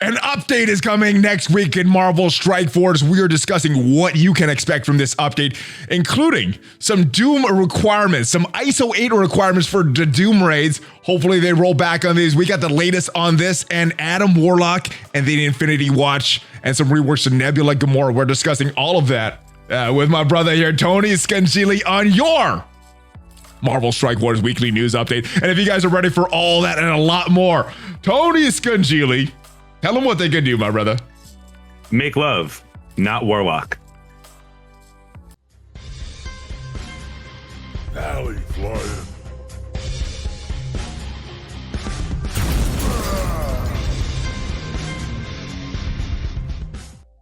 An update is coming next week in Marvel Strike Force. We are discussing what you can expect from this update, including some Doom requirements, some ISO 8 requirements for the Doom raids. Hopefully they roll back on these. We got the latest on this and Adam Warlock and the Infinity Watch and some reworks to Nebula Gamora. We're discussing all of that with my brother here, Tony Scungili, on your Marvel Strike Force weekly news update. And if you guys are ready for all that and a lot more, Tony Scungili, tell them what they can do, my brother. Make love, not Warlock. ValleyFlyin.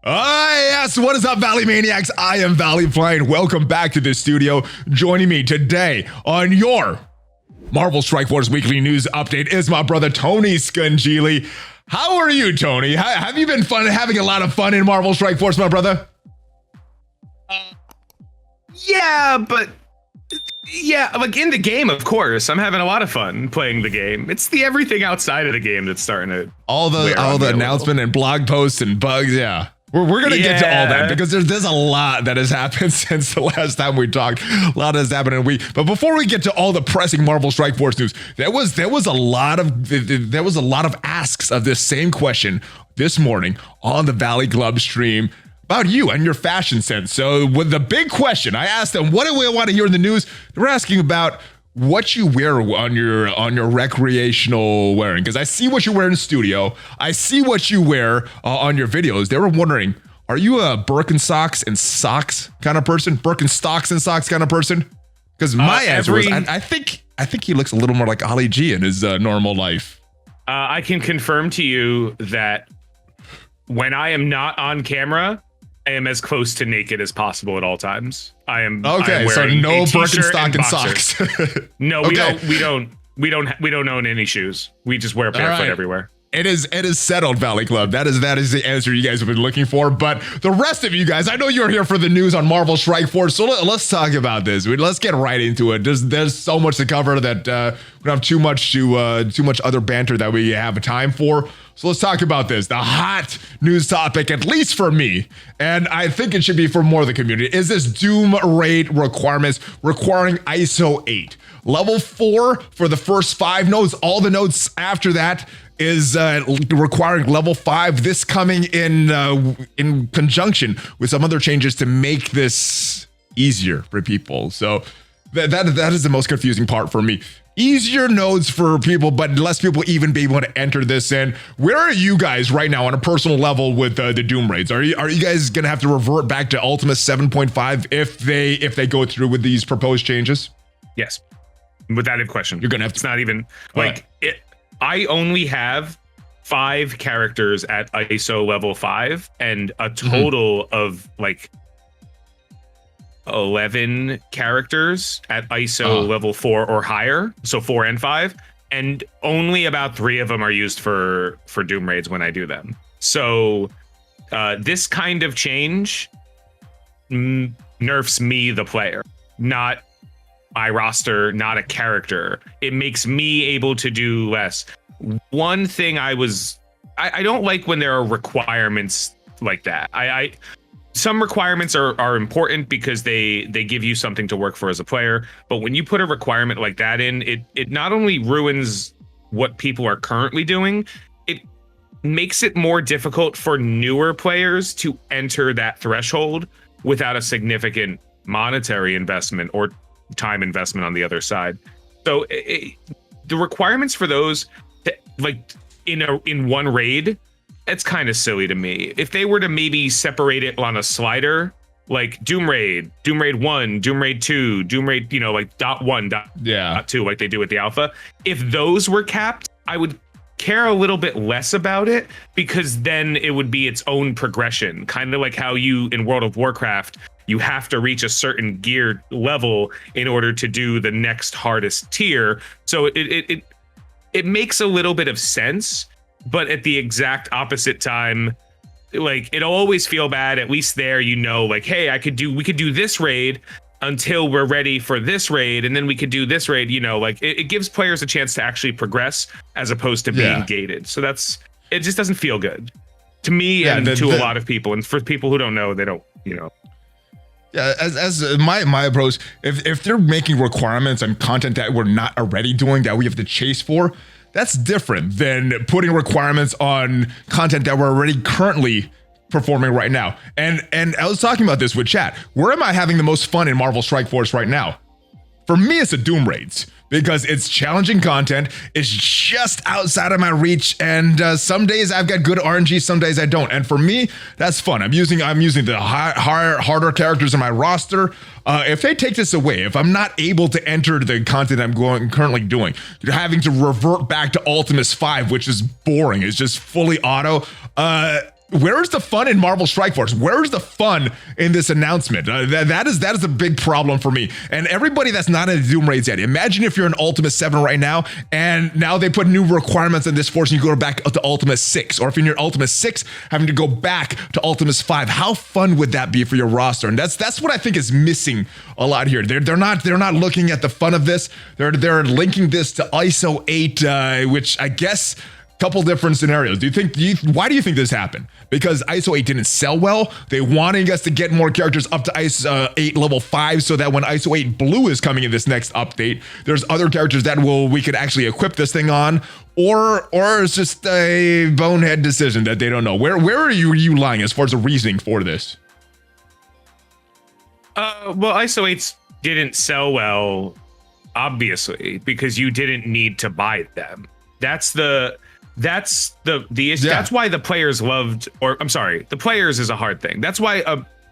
Yes, what is up, Valley Maniacs? I am ValleyFlyin. Welcome back to the studio. Joining me today on your Marvel Strike Force weekly news update is my brother Tony Scungili. How are you, Tony? Have you been having a lot of fun in Marvel Strike Force, my brother? Yeah, like in the game, of course. I'm having a lot of fun playing the game. It's the everything outside of the game that's starting to all the announcement and blog posts and bugs, yeah. We're gonna get to all that because there's a lot that has happened since the last time we talked. A lot has happened in a week. But before we get to all the pressing Marvel Strike Force news, there was a lot of asks of this same question this morning on the Valley Club stream about you and your fashion sense. So with the big question, I asked them, what do we want to hear in the news? They were asking about what you wear on your recreational wearing, because I see what you wear in studio. I see what you wear on your videos. They were wondering, are you a Birkenstocks and socks kind of person? Birkenstocks and socks kind of person? Because my answer was, I think he looks a little more like Ali G in his normal life. I can confirm to you that when I am not on camera, I am as close to naked as possible at all times. I am okay. So no Birkenstock and socks. No, we don't own any shoes. We just wear barefoot everywhere. It is settled, Valley Club. That is the answer you guys have been looking for. But the rest of you guys, I know you're here for the news on Marvel Strike Force. So let's talk about this. Let's get right into it. There's so much to cover that we don't have too much other banter that we have time for. So let's talk about this. The hot news topic, at least for me, and I think it should be for more of the community, is this Doom raid requirements requiring ISO 8. Level 4 for the first 5 nodes. All the nodes after that is requiring level 5. This coming in conjunction with some other changes to make this easier for people. So that is the most confusing part for me. Easier nodes for people, but less people even be able to enter this in. Where are you guys right now on a personal level with the Doom raids? Are you guys gonna have to revert back to Ultima 7.5 if they go through with these proposed changes? Yes, without a question. You're gonna have to. It's not even like it. I only have 5 characters at ISO level 5 and a total of like 11 characters at ISO level 4 or higher, so 4 and 5, and only about 3 of them are used for Doom raids when I do them. So this kind of change nerfs me, the player, not my roster, not a character. It makes me able to do less. One thing I don't like when there are requirements like that. Some requirements are important because they give you something to work for as a player. But when you put a requirement like that in, it not only ruins what people are currently doing, it makes it more difficult for newer players to enter that threshold without a significant monetary investment or time investment on the other side. So the requirements for those, like in one raid, it's kind of silly to me. If they were to maybe separate it on a slider, like Doom Raid 1, Doom Raid 2, Doom Raid, like .1, .2, like they do with the alpha. If those were capped, I would care a little bit less about it, because then it would be its own progression. Kind of like how you, in World of Warcraft, you have to reach a certain gear level in order to do the next hardest tier. So it makes a little bit of sense. But at the exact opposite time, like, it'll always feel bad. At least there, like, hey, we could do this raid until we're ready for this raid, and then we could do this raid. Like, it gives players a chance to actually progress as opposed to being gated. So that's it just doesn't feel good to me and to a lot of people. And for people who don't know, they don't, you know. Yeah, as my approach, if they're making requirements on content that we're not already doing, that we have to chase for, that's different than putting requirements on content that we're already currently performing right now. And I was talking about this with chat. Where am I having the most fun in Marvel Strike Force right now? For me, it's the Doom Raids, because it's challenging content. It's just outside of my reach, and some days I've got good RNG, some days I don't. And for me, that's fun. I'm using the harder characters in my roster. If they take this away, if I'm not able to enter the content I'm currently doing, having to revert back to Ultimus 5, which is boring. It's just fully auto. Where is the fun in Marvel Strike Force? Where is the fun in this announcement? That is a big problem for me. And everybody that's not in the Doom Raids yet, imagine if you're in Ultimate 7 right now, and now they put new requirements in this force, and you go back to Ultimate 6. Or if you're in Ultimate 6, having to go back to Ultimate 5. How fun would that be for your roster? And that's what I think is missing a lot here. They're not looking at the fun of this. They're linking this to ISO 8, which I guess couple different scenarios. Why do you think this happened? Because ISO 8 didn't sell well. They wanting us to get more characters up to ISO 8 level 5 so that when ISO 8 Blue is coming in this next update, there's other characters that we could actually equip this thing on, or it's just a bonehead decision that they don't know. Where are you lying as far as the reasoning for this? Well, ISO 8s didn't sell well, obviously, because you didn't need to buy them. That's the issue. Yeah. That's why the players the players is a hard thing. That's why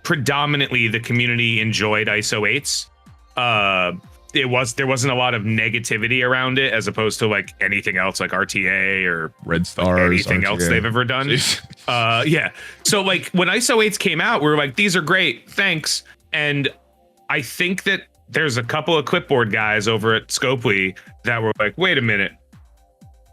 predominantly the community enjoyed ISO 8s. There wasn't a lot of negativity around it, as opposed to like anything else, like RTA or Red Stars, anything RTA. else they've ever done. Yeah. So like when ISO 8s came out, we were like, these are great, thanks. And I think that there's a couple of clipboard guys over at Scopely that were like, wait a minute,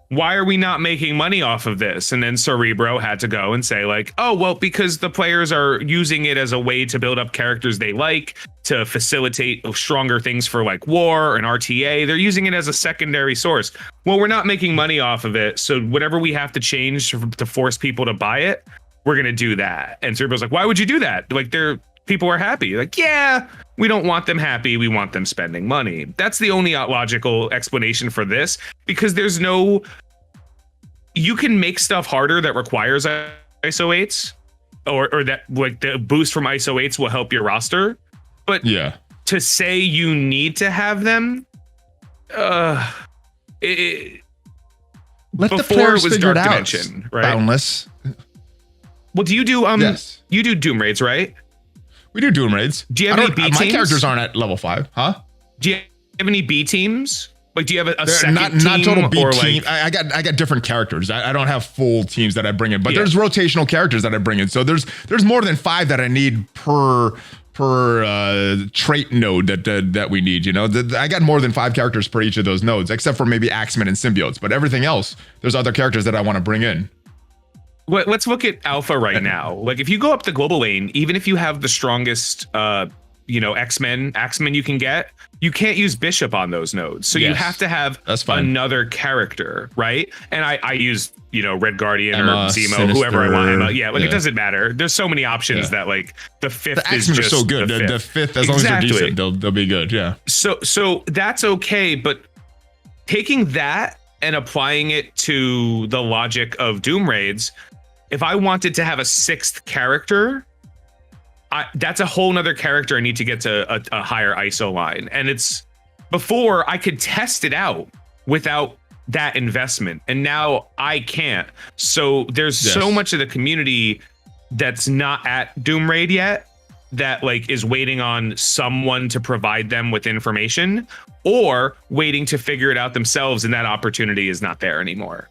why are we not making money off of this? And then Cerebro had to go and say like, oh, well, because the players are using it as a way to build up characters they like, to facilitate stronger things for like war and RTA. They're using it as a secondary source. Well, we're not making money off of it. So whatever we have to change to force people to buy it, we're going to do that. And Cerebro's like, why would you do that? Like, people are happy. Like, yeah, we don't want them happy. We want them spending money. That's the only logical explanation for this, because you can make stuff harder that requires ISO 8s, or that like the boost from ISO 8s will help your roster. But yeah, to say you need to have them, let the players figure it out. Dimension, right? Boundless. Well, do you do yes. You do Doom Raids, right? We do Doom Raids. Do you have any B teams? My characters aren't at level 5, huh? Do you have any B teams? Like, do you have a second not team? Not total B or team. like, I got different characters. I don't have full teams that I bring in, but Yeah. there's rotational characters that I bring in. So there's more than 5 that I need per trait node that we need. You know, I got more than 5 characters per each of those nodes, except for maybe Axemen and Symbiotes. But everything else, there's other characters that I want to bring in. let's look at Alpha right now. Like, if you go up the global lane, even if you have the strongest Axemen you can get, you can't use Bishop on those nodes. So you Yes. have to have That's fine. another character, right? And I use, Red Guardian Emma, or Zemo, Sinister, whoever I want. Emma. Yeah, like yeah. It doesn't matter. There's so many options that like the fifth The is Axemen are just so good. The fifth, as long as they're decent, they'll be good. Yeah. So that's okay, but taking that and applying it to the logic of Doom Raids, if I wanted to have a 6th character, that's a whole nother character I need to get to a higher ISO line. And it's before I could test it out without that investment. And now I can't. So there's so much of the community that's not at Doom Raid yet that like is waiting on someone to provide them with information, or waiting to figure it out themselves. And that opportunity is not there anymore.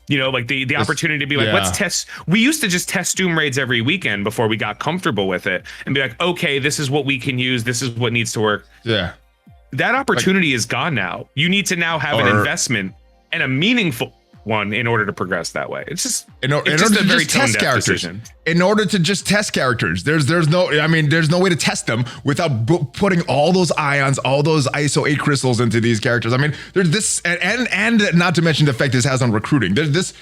Like the opportunity to be like, let's test. We used to just test Doom Raids every weekend before we got comfortable with it and be like, okay, this is what we can use. This is what needs to work. Yeah. That opportunity is gone now. You need to now have an investment and a meaningful one in order to progress that way. It's just In order to just test characters. Decision. In order to just test characters, there's no way to test them without putting all those ions, all those ISO 8 crystals into these characters. I mean, there's this, and not to mention the effect this has on recruiting. There's this.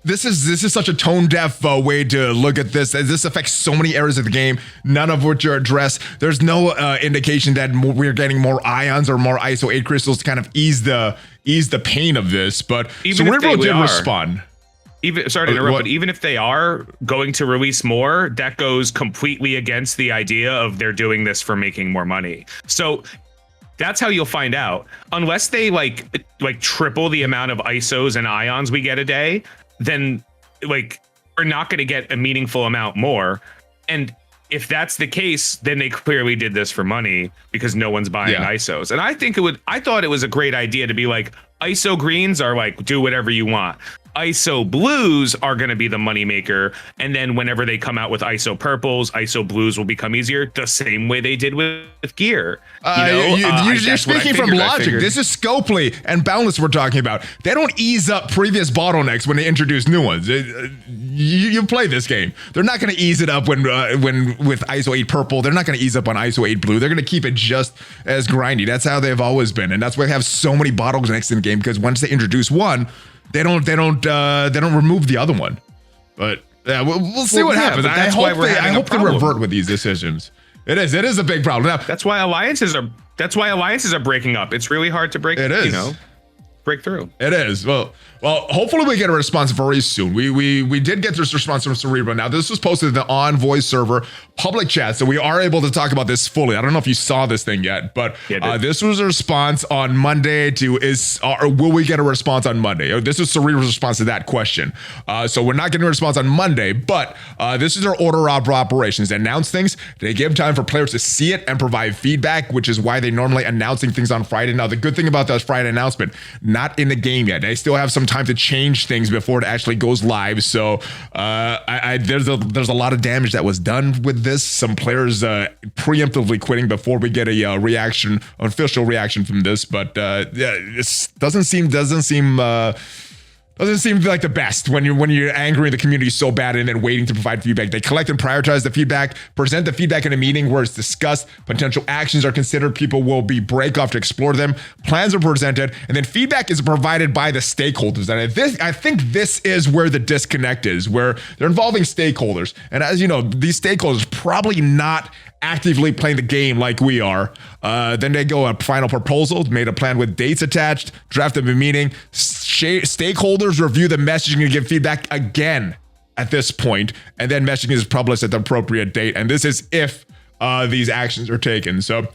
this is such a tone deaf way to look at this. This affects so many areas of the game, none of which are addressed. There's no indication that we're getting more ions or more ISO 8 crystals to kind of ease the pain of this. But Cerebro did respond. Sorry to interrupt, but even if they are going to release more, that goes completely against the idea of they're doing this for making more money. So that's how you'll find out. Unless they like triple the amount of ISOs and ions we get a day, then like we're not going to get a meaningful amount more. And if that's the case, then they clearly did this for money because no one's buying ISOs. And I thought it was a great idea to be like, ISO greens are like, do whatever you want. ISO blues are going to be the moneymaker. And then whenever they come out with ISO purples, ISO blues will become easier the same way they did with gear. You're speaking from logic. This is Scopely and Boundless we're talking about. They don't ease up previous bottlenecks when they introduce new ones. You play this game. They're not going to ease it up when with ISO 8 purple. They're not going to ease up on ISO 8 blue. They're going to keep it just as grindy. That's how they've always been. And that's why they have so many bottlenecks in the game, because once they introduce one, they don't remove the other one. But yeah, we'll see what happens. I hope they revert with these decisions. It is a big problem. Now, that's why alliances are breaking up. It's really hard to break through. It is. Well, hopefully we get a response very soon. We did get this response from Cerebro. Now, this was posted in the On Voice server public chat, so we are able to talk about this fully. I don't know if you saw this thing yet, but this was a response on Monday will we get a response on Monday? This is Cerebro's response to that question. So we're not getting a response on Monday, but this is their order of operations. They announce things, they give time for players to see it and provide feedback, which is why they normally announcing things on Friday. Now, the good thing about that Friday announcement, not in the game yet. They still have some time to change things before it actually goes live. So there's a lot of damage that was done with this. Some players preemptively quitting before we get a official reaction from this. But this doesn't seem like the best when you're angry the community so bad and then waiting to provide feedback. They collect and prioritize the feedback, present the feedback in a meeting where it's discussed, potential actions are considered, people will be break off to explore them, plans are presented, and then feedback is provided by the stakeholders. And I think this is where the disconnect is, where they're involving stakeholders. And as you know, these stakeholders probably not actively playing the game like we are. Then they go a final proposal, made a plan with dates attached, drafted a meeting. Stakeholders review the messaging and give feedback again at this point, and then messaging is published at the appropriate date. And this is if these actions are taken. So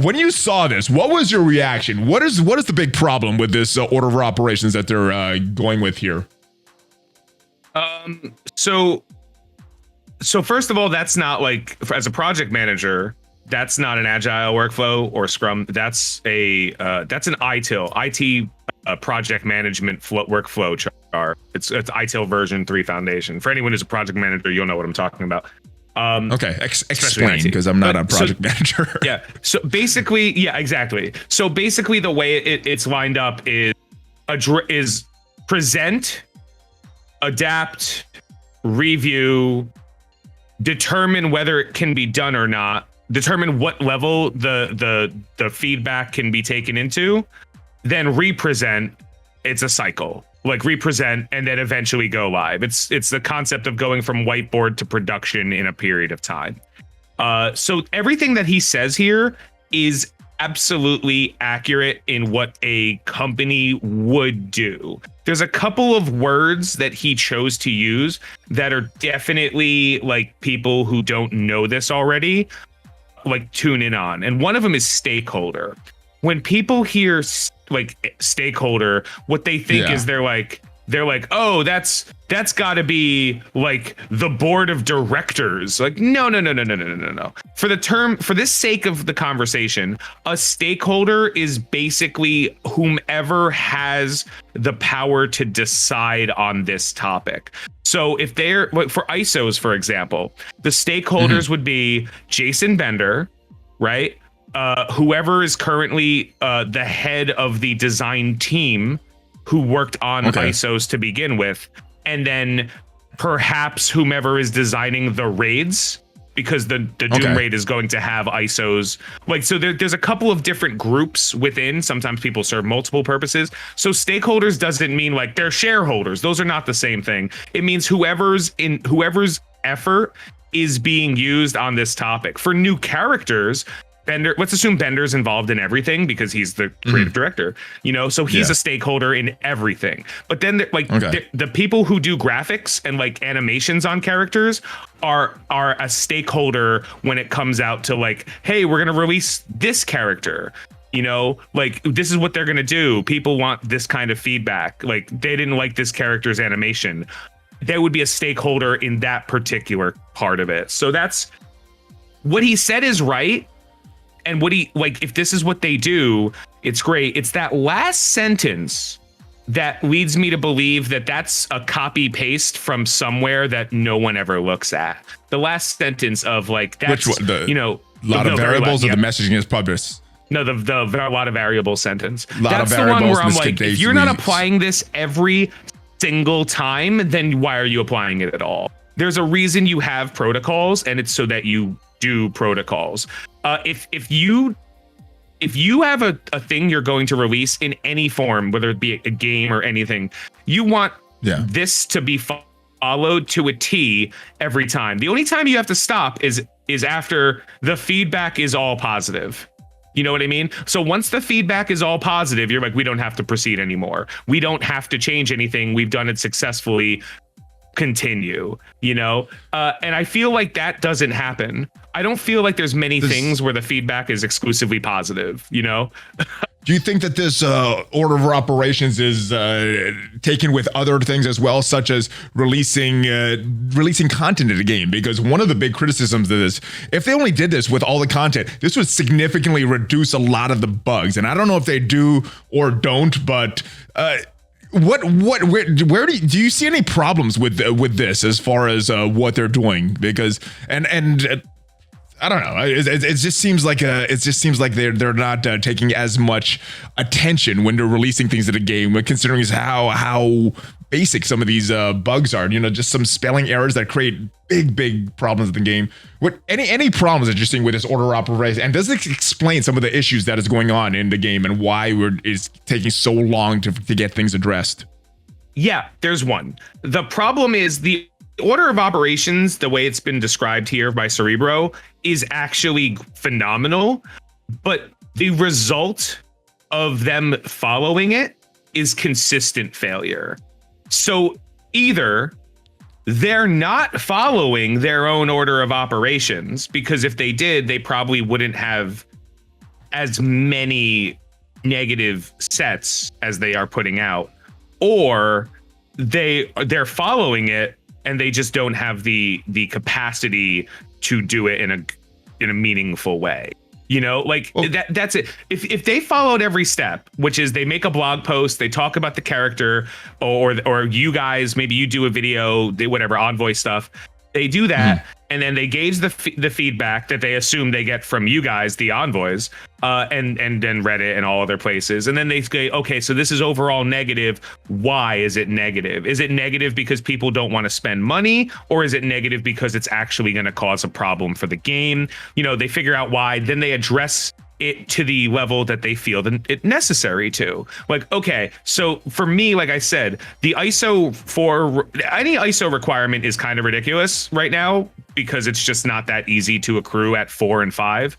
when you saw this, what was your reaction? What is the big problem with this order of operations that they're going with here? So first of all, that's not like, as a project manager, that's not an agile workflow or Scrum. That's an IT project management workflow chart. It's ITIL version 3 foundation. For anyone who's a project manager, you'll know what I'm talking about. Okay, explain, because I'm not a project manager. Yeah. So basically, yeah, exactly. So basically, the way it's lined up is present, adapt, review, determine whether it can be done or not, determine what level the feedback can be taken into, then represent. It's a cycle, like represent and then eventually go live. It's the concept of going from whiteboard to production in a period of time. So everything that he says here is absolutely accurate in what a company would do. There's a couple of words that he chose to use that are definitely like people who don't know this already, like tune in on. And one of them is stakeholder. When people hear like stakeholder, what they think is they're like, oh, that's got to be like the board of directors. Like, no. For this sake of the conversation, a stakeholder is basically whomever has the power to decide on this topic. So if they're like, for ISOs, for example, the stakeholders would be Jason Bender, right? Whoever is currently the head of the design team who worked on ISOs to begin with, and then perhaps whomever is designing the raids because the Doom Raid is going to have ISOs. Like, so there's a couple of different groups within. Sometimes people serve multiple purposes. So stakeholders doesn't mean like they're shareholders. Those are not the same thing. It means whoever's effort is being used on this topic. For new characters, Bender, let's assume Bender's involved in everything because he's the creative director, you know, so he's a stakeholder in everything. But then the people who do graphics and like animations on characters are a stakeholder when it comes out to like, hey, we're going to release this character. You know, like this is what they're going to do. People want this kind of feedback. Like they didn't like this character's animation. There would be a stakeholder in that particular part of it. So that's what he said is right. And what he like, if this is what they do, it's great. It's that last sentence that leads me to believe that that's a copy paste from somewhere that no one ever looks at. The last sentence of like, that's, which one? You know, a lot of variables or the messaging is published. No, the a lot of variable sentence. That's the one where I'm like, if you're not applying this every single time, then why are you applying it at all? There's a reason you have protocols, and it's so that you do protocols. If you have a thing you're going to release in any form, whether it be a game or anything, you want this to be followed to a T every time. The only time you have to stop is after the feedback is all positive. You know what I mean? So once the feedback is all positive, you're like, we don't have to proceed anymore. We don't have to change anything. We've done it successfully. Continue, you know? And I feel like that doesn't happen. I don't feel like there's many things where the feedback is exclusively positive, you know? Do you think that this order of operations is taken with other things as well, such as releasing content in the game? Because one of the big criticisms of this, if they only did this with all the content, this would significantly reduce a lot of the bugs. And I don't know if they do or don't, but where do you see any problems with this as far as what they're doing? Because and I don't know. It just seems like they're not taking as much attention when they're releasing things in the game, considering how basic some of these bugs are. You know, just some spelling errors that create big problems in the game. What any problems that you're seeing with this order operation, and does it explain some of the issues that is going on in the game and why it's taking so long to get things addressed? Yeah, there's one. The problem is the order of operations, the way it's been described here by Cerebro, is actually phenomenal, but the result of them following it is consistent failure. So either they're not following their own order of operations, because if they did, they probably wouldn't have as many negative sets as they are putting out, or they're following it and they just don't have the capacity to do it in a meaningful way. You know, like that's it. If they followed every step, which is they make a blog post, they talk about the character, or you guys, maybe you do a video, whatever, Envoy stuff, they do that, and then they gauge the feedback that they assume they get from you guys, the envoys, and then Reddit and all other places, and then they say, okay, so this is overall negative. Why is it negative? Is it negative because people don't want to spend money, or is it negative because it's actually going to cause a problem for the game? You know, they figure out why, then they address it to the level that they feel it necessary to. Like, okay, so for me, like I said, the ISO for any ISO requirement is kind of ridiculous right now, because it's just not that easy to accrue at 4 and 5.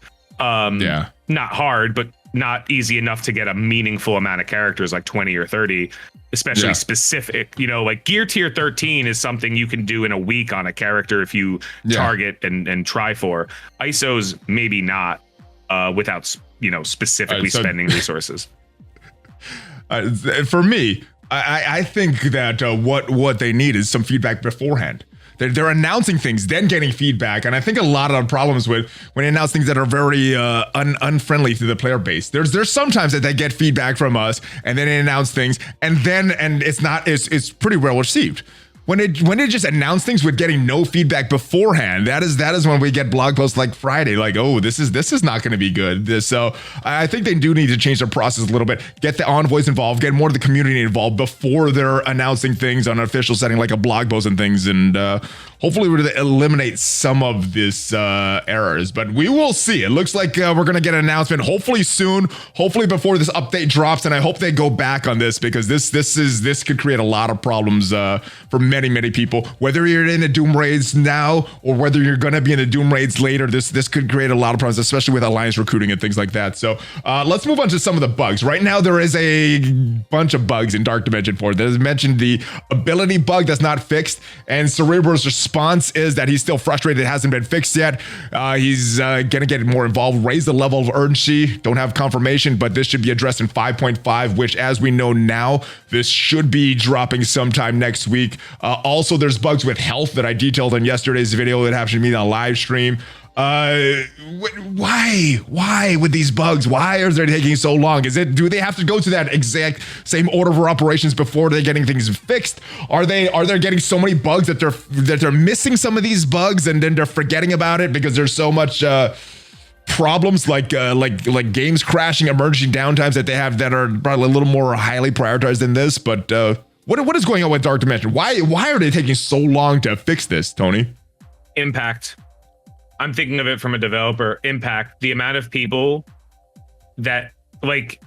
Not hard, but not easy enough to get a meaningful amount of characters like 20 or 30, especially specific. You know, like gear tier 13 is something you can do in a week on a character if you target and try for. ISOs maybe not. Without, you know, specifically spending resources. For me, I think that what they need is some feedback beforehand. They're announcing things, then getting feedback, and I think a lot of the problems when they announce things that are very unfriendly to the player base. There's sometimes that they get feedback from us, and then they announce things, and it's pretty well received. When they just announce things with getting no feedback beforehand, that is when we get blog posts like Friday, like, oh, this is not going to be good. So I think they do need to change their process a little bit, get the envoys involved, get more of the community involved before they're announcing things on an official setting like a blog post and things, and hopefully we're going to eliminate some of this errors, but we will see. It looks like we're going to get an announcement hopefully soon, hopefully before this update drops, and I hope they go back on this because this could create a lot of problems for many people. Whether you're in the Doom raids now or whether you're going to be in the Doom raids later, this could create a lot of problems, especially with alliance recruiting and things like that. So let's move on to some of the bugs. Right now there is a bunch of bugs in Dark Dimension 4. There's mentioned the ability bug that's not fixed, and Cerebro's response is that he's still frustrated it hasn't been fixed yet. He's gonna get more involved, raise the level of urgency. Don't have confirmation, but this should be addressed in 5.5, which, as we know now, this should be dropping sometime next week. Also, there's bugs with health that I detailed in yesterday's video that happened to me on live stream. Why with these bugs? Why is it taking so long? Do they have to go to that exact same order of operations before they're getting things fixed? Are they getting so many bugs that they're missing some of these bugs and then they're forgetting about it because there's so much problems like games crashing, emergency downtimes that they have that are probably a little more highly prioritized than this? But what is going on with Dark Dimension? Why are they taking so long to fix this, Tony? Impact. I'm thinking of it from a developer impact. The amount of people that like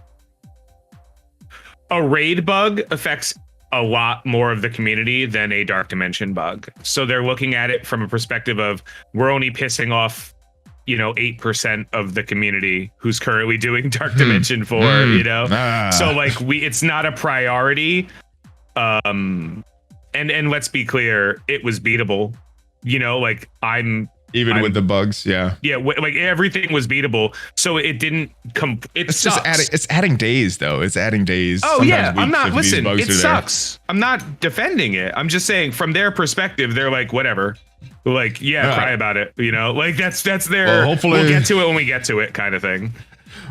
a raid bug affects a lot more of the community than a Dark Dimension bug. So they're looking at it from a perspective of we're only pissing off, 8% of the community who's currently doing Dark Dimension 4, So like it's not a priority. And let's be clear, it was beatable. Even with the bugs, yeah, like everything was beatable, so it didn't come. It's just adding days, though. It's adding days. Oh yeah, I'm not. Listen, it sucks. I'm not defending it. I'm just saying from their perspective, they're like whatever. Like cry about it. Like that's their. Well, hopefully, we'll get to it when we get to it, kind of thing.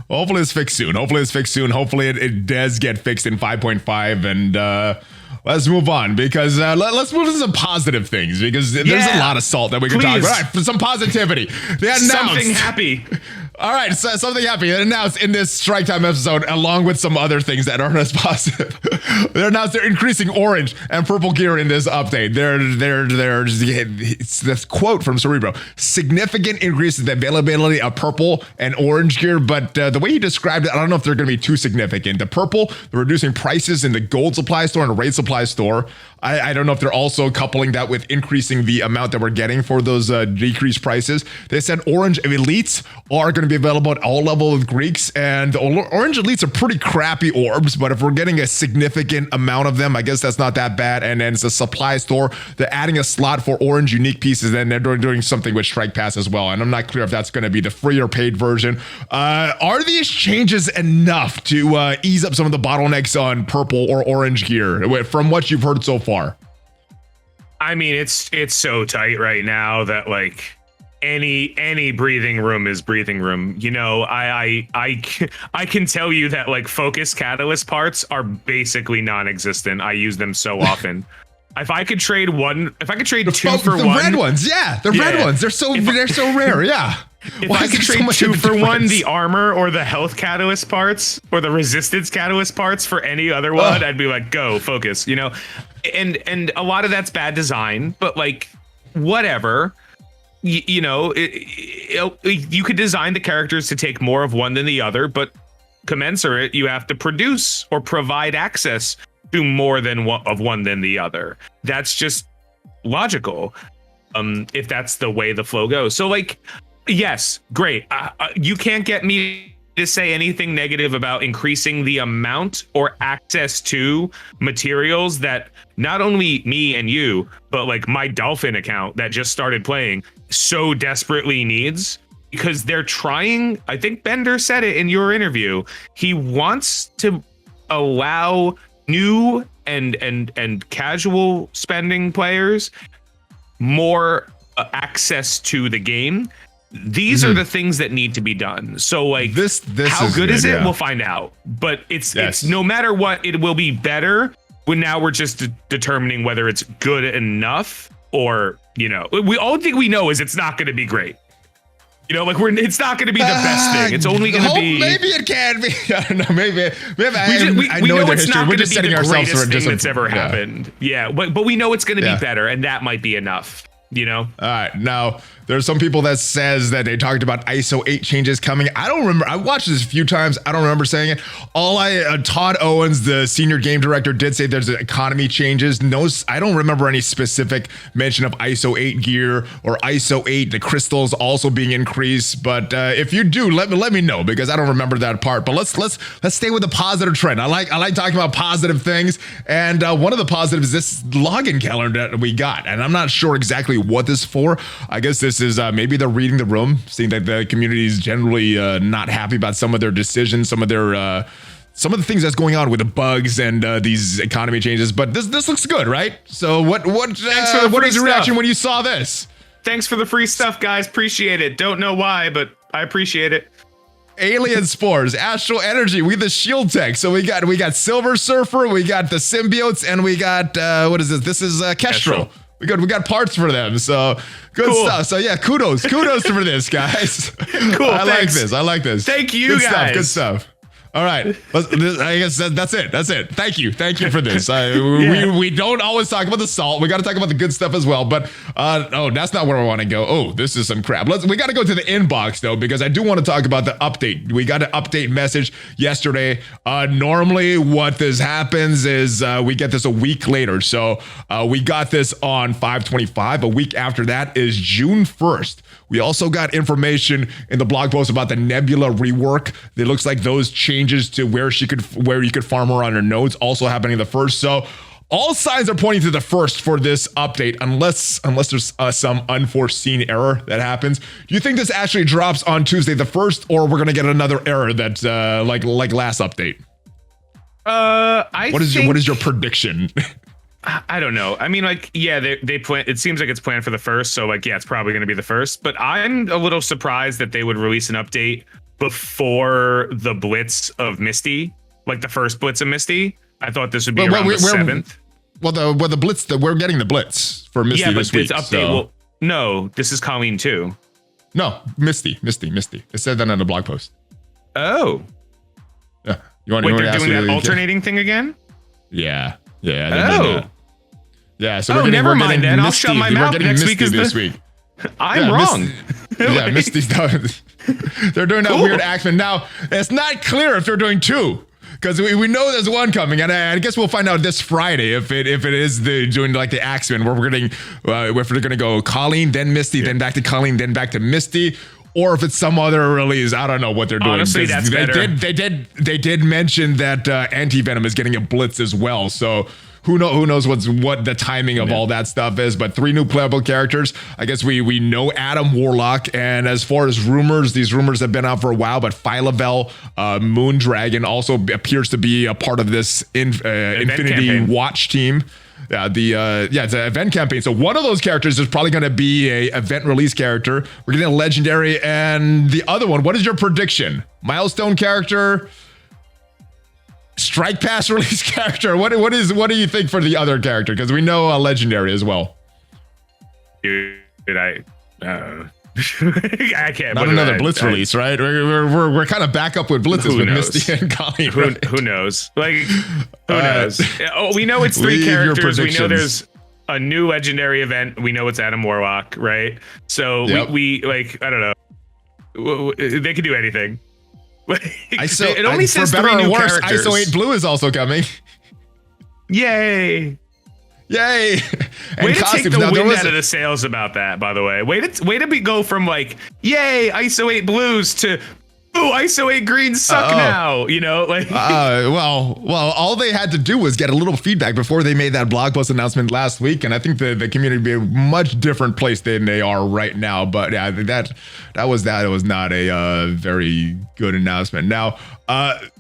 Well, hopefully it's fixed soon. Hopefully it does get fixed in 5.5 and. Let's move on because let's move to some positive things because there's a lot of salt that we can talk about. All right, for some positivity. They announced something happy. All right, so something happy. They announced in this Strike Time episode, along with some other things that aren't as positive. They announced they're increasing orange and purple gear in this update. It's this quote from Cerebro: significant increase in the availability of purple and orange gear. But the way he described it, I don't know if they're going to be too significant. The purple, they're reducing prices in the gold supply store and the raid supply store. I don't know if they're also coupling that with increasing the amount that we're getting for those decreased prices. They said orange elites are going to be available at all levels of Greeks, and the orange elites are pretty crappy orbs, but if we're getting a significant amount of them, I guess that's not that bad. And then it's a supply store. They're adding a slot for orange unique pieces, and they're doing something with Strike Pass as well. And I'm not clear if that's going to be the free or paid version. Are these changes enough to ease up some of the bottlenecks on purple or orange gear from what you've heard so far? I mean, it's so tight right now that like any breathing room is breathing room. I can tell you that like focus catalyst parts are basically non-existent. I use them so often. If I could trade two for one, the red ones, red ones, they're so rare, yeah. If I could trade two for one, the armor or the health catalyst parts or the resistance catalyst parts for any other one, I'd be like, go focus, and a lot of that's bad design, but like whatever, you could design the characters to take more of one than the other, but commensurate, you have to produce or provide access to more than one than the other. That's just logical. If that's the way the flow goes. So like, yes, great. You can't get me to say anything negative about increasing the amount or access to materials that not only me and you, but like my Dolphin account that just started playing so desperately needs, because they're trying, I think Bender said it in your interview, he wants to allow new and casual spending players more access to to game. These are the things that need to be done. So like this how good is it? Yeah. We'll find out. But it's no matter what, it will be better when now we're just determining whether it's good enough or, we all think we know is it's not going to be great. It's not going to be the best thing. It's only going to be. Maybe it can be. I don't know. Maybe we know it's not going to be the greatest thing that's ever happened. Yeah, but we know it's going to be better, and that might be enough. All right, now there's some people that says that they talked about ISO 8 changes coming. I don't remember. I watched this a few times. I don't remember saying it. Todd Owens, the senior game director, did say there's economy changes. No, I don't remember any specific mention of ISO 8 gear or ISO 8, the crystals also being increased. But if you do, let me know, because I don't remember that part. But let's stay with the positive trend. I like talking about positive things. And one of the positives is this login calendar that we got. And I'm not sure exactly what this is for. I guess this is maybe they're reading the room, seeing that the community is generally not happy about some of their decisions, some of the things that's going on with the bugs and these economy changes. But this looks good, right? So what is your reaction when you saw this? Thanks for the free stuff, guys. Appreciate it. Don't know why, but I appreciate it. Alien spores, astral energy. We the shield tech. So we got Silver Surfer, we got the symbiotes, and we got what is this? This is Kestrel. We got parts for them, so good stuff. So yeah, kudos for this, guys. Cool. I like this. Thank you, good guys. Good stuff. All right, I guess that's it. Thank you for this. We don't always talk about the salt. We got to talk about the good stuff as well. But that's not where I want to go. Oh, this is some crap. We got to go to the inbox though, because I do want to talk about the update. We got an update message yesterday. Normally, what this happens is we get this a week later. So we got this on 5/25. A week after that is June 1st. We also got information in the blog post about the Nebula rework. It looks like those changes to where you could farm her on her nodes also happening the first. So all signs are pointing to the first for this update, unless there's some unforeseen error that happens. Do you think this actually drops on Tuesday the 1st, or we're gonna get another error that's like last update? What is your prediction? I don't know. I mean, like, yeah, they plan. It seems like it's planned for the first, so like, yeah, it's probably going to be the first. But I'm a little surprised that they would release an update before the Blitz of Misty, like the first Blitz of Misty. I thought this would be around the 7th. Well, the Blitz, we're getting the Blitz for Misty this week. Update. So. Well, no, this is Colleen too. No, Misty. It said that on the blog post. Oh. Yeah. Wait, they're doing that alternating thing again? Yeah. Oh. Yeah, so we're never mind then. I'll Misty. shut my mouth next week. This week. I'm wrong. Misty's done. They're doing that weird Axeman. Now, it's not clear if they're doing two, because we know there's one coming, and I guess we'll find out this Friday if it is doing like the Axeman, where we're getting if they're gonna go Colleen, then Misty, then back to Colleen, then back to Misty. Or if it's some other release, I don't know what they're doing. Honestly, that's better. They did mention that Anti-Venom is getting a Blitz as well. So who knows what the timing of all that stuff is. But 3 new playable characters. I guess we know Adam Warlock. And as far as rumors, these rumors have been out for a while. But Phylavel, Moondragon also appears to be a part of this Infinity campaign. Watch team. Yeah, it's an event campaign. So one of those characters is probably going to be a event release character. We're getting a legendary, and the other one. What is your prediction? Milestone character, strike pass release character. What do you think for the other character? Because we know a legendary as well. Dude, I can't. Not another Blitz release, right? We're kind of back up with Blitzes with Misty and Colleen. Who knows? Like, who knows? We know it's 3 characters. We know there's a new legendary event. We know it's Adam Warlock, right? So we like, I don't know. They could do anything. It only says for better 3 new or worse, characters. ISO 8 Blue is also coming. Yay! And way to costumes. take the wind out of the sails about that, by the way. Way to go from like, yay, ISO 8 blues to, ooh, ISO 8 greens suck now. You know, like. Well, all they had to do was get a little feedback before they made that blog post announcement last week, and I think the community would be a much different place than they are right now. But yeah, that was not a very good announcement. Now,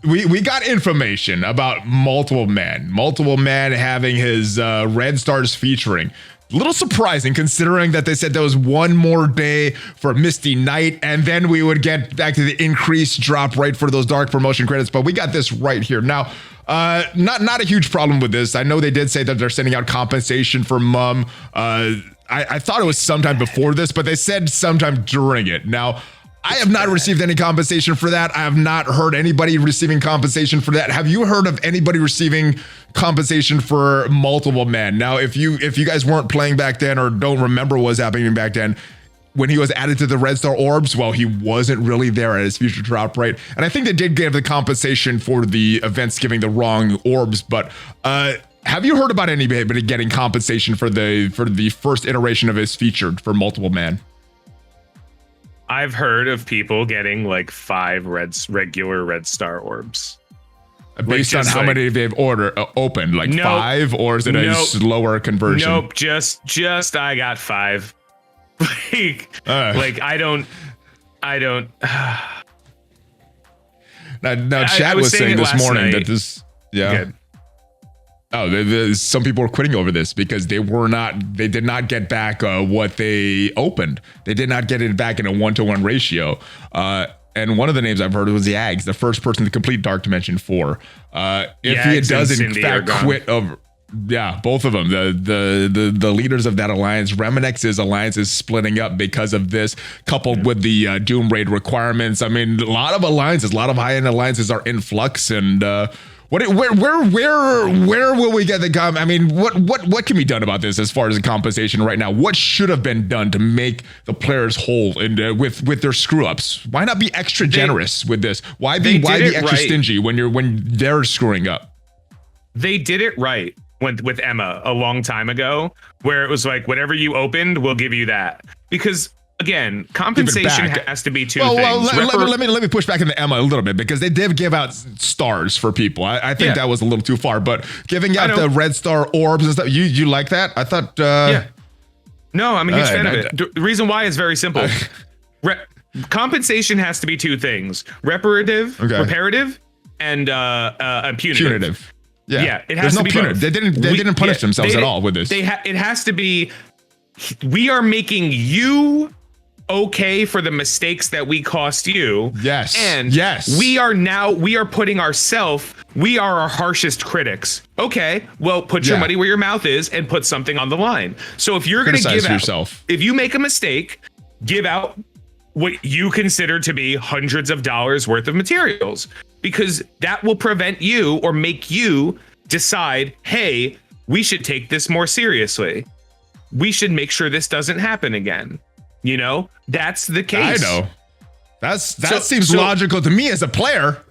we got information about multiple men having his red stars featuring. A little surprising, considering that they said there was one more day for Misty Night, and then we would get back to the increased drop rate for those dark promotion credits. But we got this right here now. Not a huge problem with this. I know they did say that they're sending out compensation for Mum. I thought it was sometime before this, but they said sometime during it. Now, I have not received any compensation for that. I have not heard anybody receiving compensation for that. Have you heard of anybody receiving compensation for multiple men? Now, if you guys weren't playing back then or don't remember what was happening back then, when he was added to the Red Star orbs, well, he wasn't really there at his future drop rate. And I think they did give the compensation for the events giving the wrong orbs, but have you heard about anybody getting compensation for the first iteration of his feature for multiple man? I've heard of people getting like 5 regular Red Star orbs. Based on how many they've opened, like 5, or is it a slower conversion? Nope, just I got 5. like I don't. Now Chad was saying this morning that this, Good. Oh, some people are quitting over this because they did not get back what they opened. They did not get it back in a 1-to-1 ratio. And one of the names I've heard was the Ags, the first person to complete Dark Dimension 4. If he does in fact quit over, both of them, the leaders of that alliance, Remenex's alliance is splitting up because of this, coupled with the Doom Raid requirements. I mean, a lot of high-end alliances are in flux, and where will we get the I mean, what can be done about this as far as the compensation right now? What should have been done to make the players whole and with their screw ups? Why not be extra generous with this? Why be extra stingy when they're screwing up? They did it right with Emma a long time ago, where it was like, whatever you opened, we'll give you that. Because again, compensation has to be two things. Let me push back into Emma a little bit, because they did give out stars for people. I think that was a little too far, but giving out the Red Star orbs and stuff, you like that? I thought. No, I'm a huge fan of it. The reason why is very simple. Compensation has to be two things: reparative, and punitive. Yeah, it has to be punitive. They didn't punish themselves at all with this. It has to be. We are making you okay for the mistakes that we cost you. Yes. And we are putting ourselves, we are our harshest critics. Okay, well, put your money where your mouth is and put something on the line. So if you're going to give out, if you make a mistake, give out what you consider to be hundreds of dollars worth of materials, because that will prevent you or make you decide, hey, we should take this more seriously. We should make sure this doesn't happen again. You know, that's the case. I know. That seems logical to me as a player.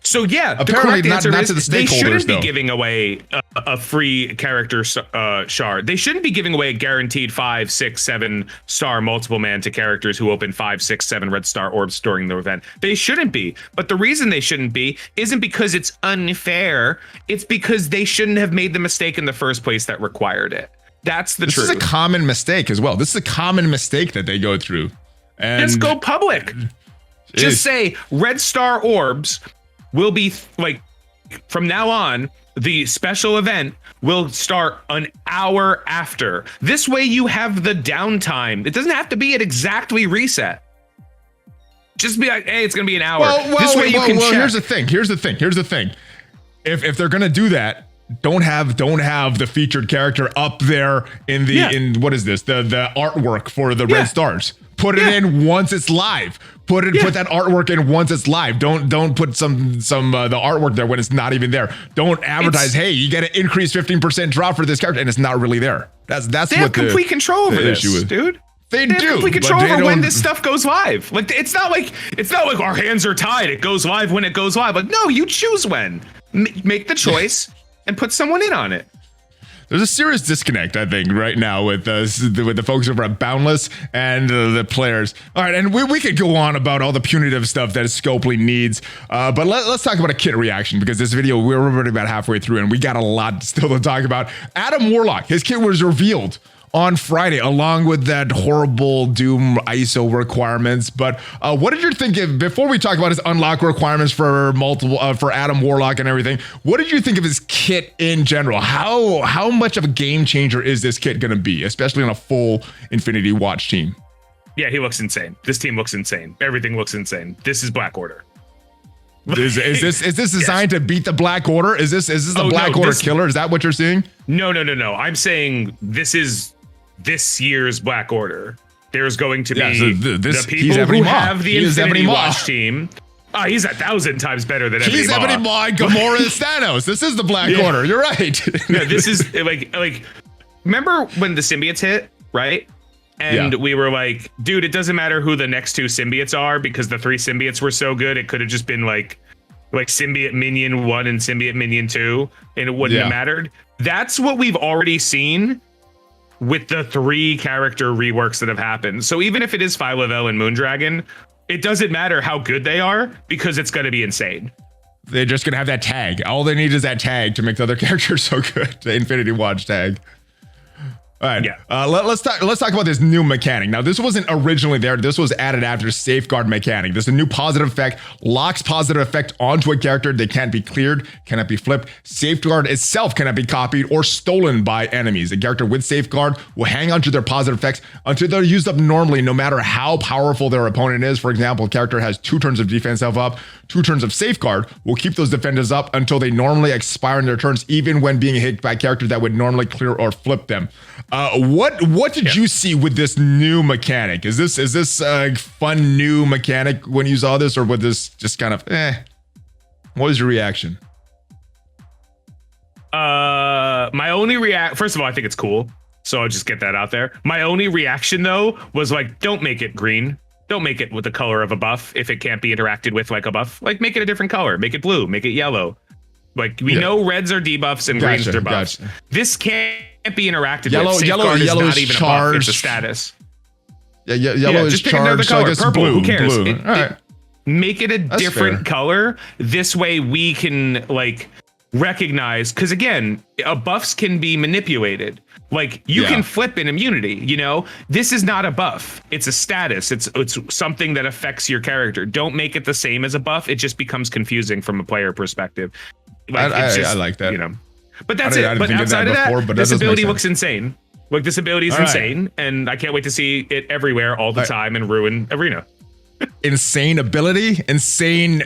So apparently the correct answer not is to the stakeholders, they shouldn't be giving away a free character shard. They shouldn't be giving away a guaranteed 5, 6, 7 star multiple man to characters who open 5, 6, 7 red star orbs during the event. They shouldn't be. But the reason they shouldn't be isn't because it's unfair. It's because they shouldn't have made the mistake in the first place that required it. That's the truth. This is a common mistake as well. This is a common mistake that they go through. And just go public. Just say red star orbs will be like, from now on, the special event will start an hour after. This way you have the downtime. It doesn't have to be at exactly reset. Just be like, hey, it's going to be an hour. This way you can check. Here's the thing. If they're going to do that, don't have the featured character up there in the in what is this, the artwork for the red stars. Put it in once it's live. Put that artwork in once it's live. Don't put some the artwork there when it's not even there. Don't advertise, hey, you get an increased 15% drop for this character and it's not really there. That's they have complete control over this, dude. They do complete control over when this stuff goes live. Like it's not like our hands are tied. It goes live when it goes live. Like no, you choose when. Make the choice. And put someone in on it. There's a serious disconnect, I think, right now with the folks over at Boundless and the players. All right, and we could go on about all the punitive stuff that Scopely needs, but let's talk about a kit reaction, because this video, we're already about halfway through, and we got a lot still to talk about. Adam Warlock, his kit was revealed on Friday, along with that horrible Doom ISO requirements. But what did you think of, before we talk about his unlock requirements for for Adam Warlock and everything, what did you think of his kit in general? How much of a game changer is this kit going to be, especially on a full Infinity Watch team? Yeah, he looks insane. This team looks insane. Everything looks insane. This is Black Order. Is this designed to beat the Black Order? Is this the Black Order killer? Is that what you're seeing? No. I'm saying this is this year's Black Order. There's going to be the people who Maw. have the Infinity Watch team. Oh, he's 1,000 times better than Ebony Maw. He's Ebony Maw, Gamora, and Thanos. This is the Black Order. You're right. No, this is like. Remember when the symbiotes hit, right? And we were like, dude, it doesn't matter who the next 2 symbiotes are because the 3 symbiotes were so good. It could have just been like symbiote minion 1 and symbiote minion 2, and it wouldn't have mattered. That's what we've already seen with the 3 character reworks that have happened. So even if it is Phyla-Vell and Moondragon, it doesn't matter how good they are because it's going to be insane. They're just going to have that tag. All they need is that tag to make the other characters so good. The Infinity Watch tag. All right. Yeah. Let's talk about this new mechanic. Now, this wasn't originally there. This was added after Safeguard mechanic. This is a new positive effect. Locks positive effect onto a character. They can't be cleared, cannot be flipped. Safeguard itself cannot be copied or stolen by enemies. A character with Safeguard will hang on to their positive effects until they're used up normally, no matter how powerful their opponent is. For example, a character has 2 turns of defense up, 2 turns of Safeguard will keep those defenders up until they normally expire in their turns, even when being hit by characters that would normally clear or flip them. What did you see with this new mechanic? Is this a fun new mechanic when you saw this, or was this just kind of What was your reaction? My only first of all, I think it's cool, so I'll just get that out there. My only reaction though was like, don't make it green. Don't make it with the color of a buff if it can't be interacted with like a buff. Like, make it a different color. Make it blue. Make it yellow. Like, we know reds are debuffs and greens are buffs. This can't be interacted with. Yellow is not even charged. A buff. It's a status. Yeah, yellow is just pick charged. another color. So Purple. Blue, Who cares? Blue. All right. Make it a different color. This way we can like recognize, because again, buffs can be manipulated. Like, you can flip an immunity, you know? This is not a buff. It's a status. It's something that affects your character. Don't make it the same as a buff. It just becomes confusing from a player perspective. Like, I like that. You know. But that's it. But outside of that, this ability looks insane. Like, this ability is insane, and I can't wait to see it everywhere all the time and ruin Arena. Insane ability, insane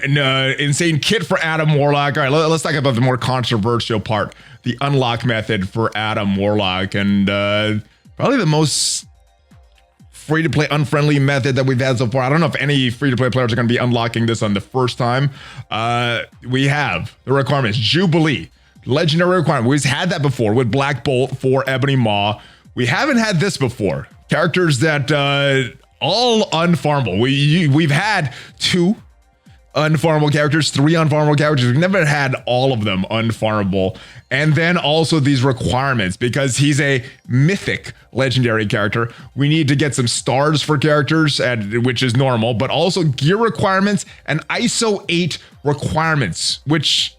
kit for Adam Warlock. All right, let's talk about the more controversial part, the unlock method for Adam Warlock, and probably the most free-to-play unfriendly method that we've had so far. I don't know if any free-to-play players are going to be unlocking this on the first time. We have the requirements: Jubilee, legendary requirement. We've had that before with Black Bolt for Ebony Maw. We haven't had this before. Characters that all unfarmable. We've had 2 unfarmable characters, 3 unfarmable characters. We've never had all of them unfarmable. And then also these requirements, because he's a mythic legendary character. We need to get some stars for characters, which is normal, but also gear requirements and ISO 8 requirements, which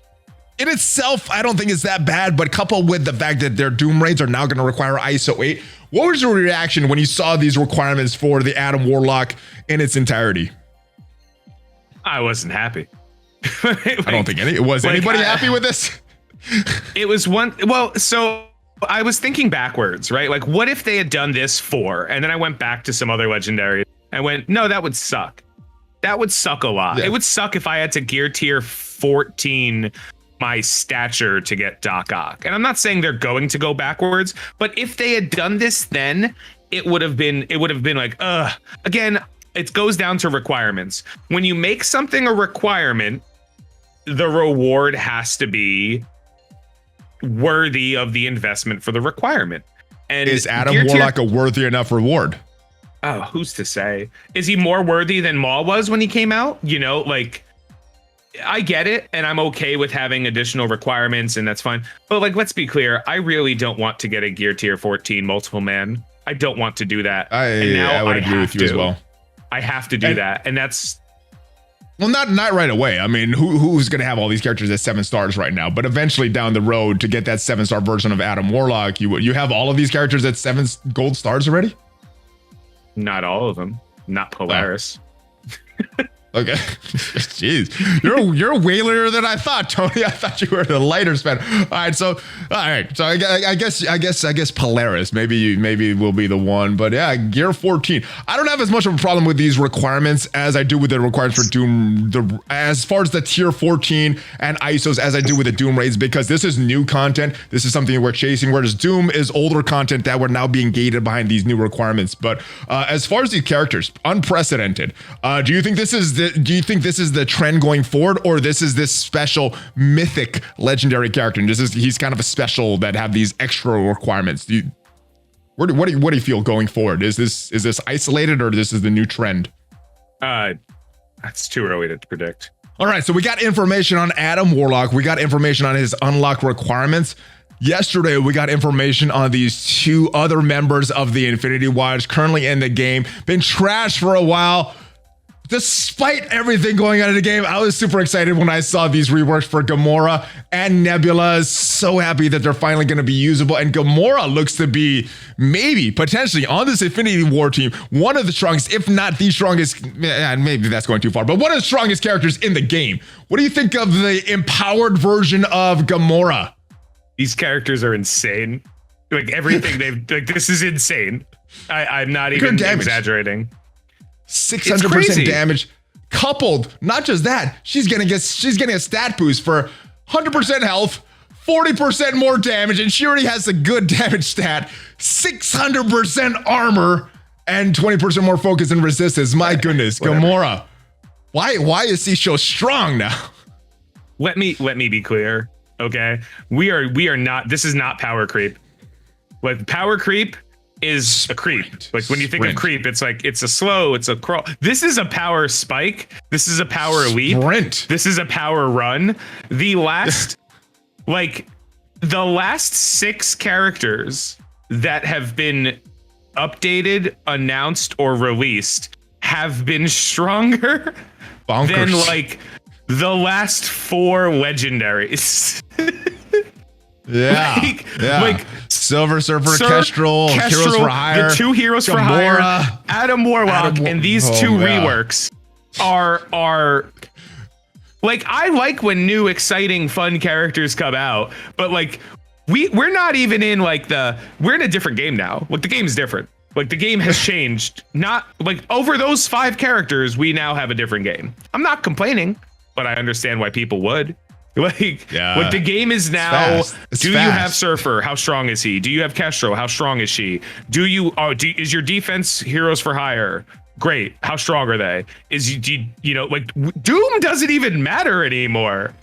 in itself, I don't think is that bad, but coupled with the fact that their doom rates are now going to require ISO 8, what was your reaction when you saw these requirements for the Adam Warlock in its entirety? I wasn't happy. I don't think anybody happy with this? It was one. Well, so I was thinking backwards, right? Like, what if they had done this for, and then I went back to some other legendaries and went, no, that would suck. That would suck a lot. Yeah. It would suck if I had to gear tier 14 my stature to get Doc Ock. And I'm not saying they're going to go backwards, but if they had done this then, it would have been like, again, it goes down to requirements. When you make something a requirement, the reward has to be worthy of the investment for the requirement. And is Adam Warlock a worthy enough reward? Oh, who's to say? Is he more worthy than Maw was when he came out? You know, like, I get it, and I'm okay with having additional requirements, and that's fine. But like, let's be clear, I really don't want to get a gear tier 14 multiple man. I don't want to do that. I would agree with you as well. I have to do that, and that's not right away. I mean, who's going to have all these characters at 7 stars right now? But eventually down the road, to get that 7-star version of Adam Warlock, you have all of these characters at 7 gold stars already. Not all of them. Not Polaris. Okay, jeez, you're wailer than I thought, Tony. I thought you were the lighter span. All right, so I guess Polaris maybe will be the one, but yeah, gear 14. I don't have as much of a problem with these requirements as I do with the requirements for Doom. As far as the tier 14 and ISOs as I do with the Doom raids, because this is new content. This is something we're chasing. Whereas Doom is older content that we're now being gated behind these new requirements. But as far as these characters, unprecedented. Do you think this is the trend going forward, or this special mythic legendary character, and he's kind of a special that have these extra requirements? What do you feel going forward? Is this isolated, or this is the new trend? That's too early to predict. All right, so we got information on Adam Warlock. We got information on his unlock requirements. Yesterday, we got information on these two other members of the Infinity Watch currently in the game. Been trashed for a while. Despite everything going on in the game, I was super excited when I saw these reworks for Gamora and Nebula. So happy that they're finally going to be usable. And Gamora looks to be potentially on this Infinity War team, one of the strongest, if not the strongest, maybe that's going too far, but one of the strongest characters in the game. What do you think of the empowered version of Gamora? These characters are insane. Like everything this is insane. I'm not even exaggerating. 600% damage, coupled, not just that, she's getting a stat boost for 100% health, 40% more damage, and she already has a good damage stat, 600% armor, and 20% more focus and resistance. My goodness, Gamora, why is she so strong now? Let me be clear, okay? We are not. This is not power creep. Like power creep is a creep. Like when you think of creep, it's like it's a crawl. This is a power spike. This is a power leap. This is a power run. The last the last 6 characters that have been updated, announced, or released have been stronger than like the last 4 legendaries. Like Silver Surfer, Kestrel, Heroes for Hire, the 2 Heroes for Hire, Adam Warlock, and these 2 reworks are like, I like when new, exciting, fun characters come out, but like we're not even in we're in a different game now. Like the game's different. Like the game has changed. Not like over those 5 characters, we now have a different game. I'm not complaining, but I understand why people would. What the game is now. You have Surfer? How strong is he? Do you have Kestrel? How strong is she? Is your defense Heroes for Hire? Great. How strong are they? Doom doesn't even matter anymore.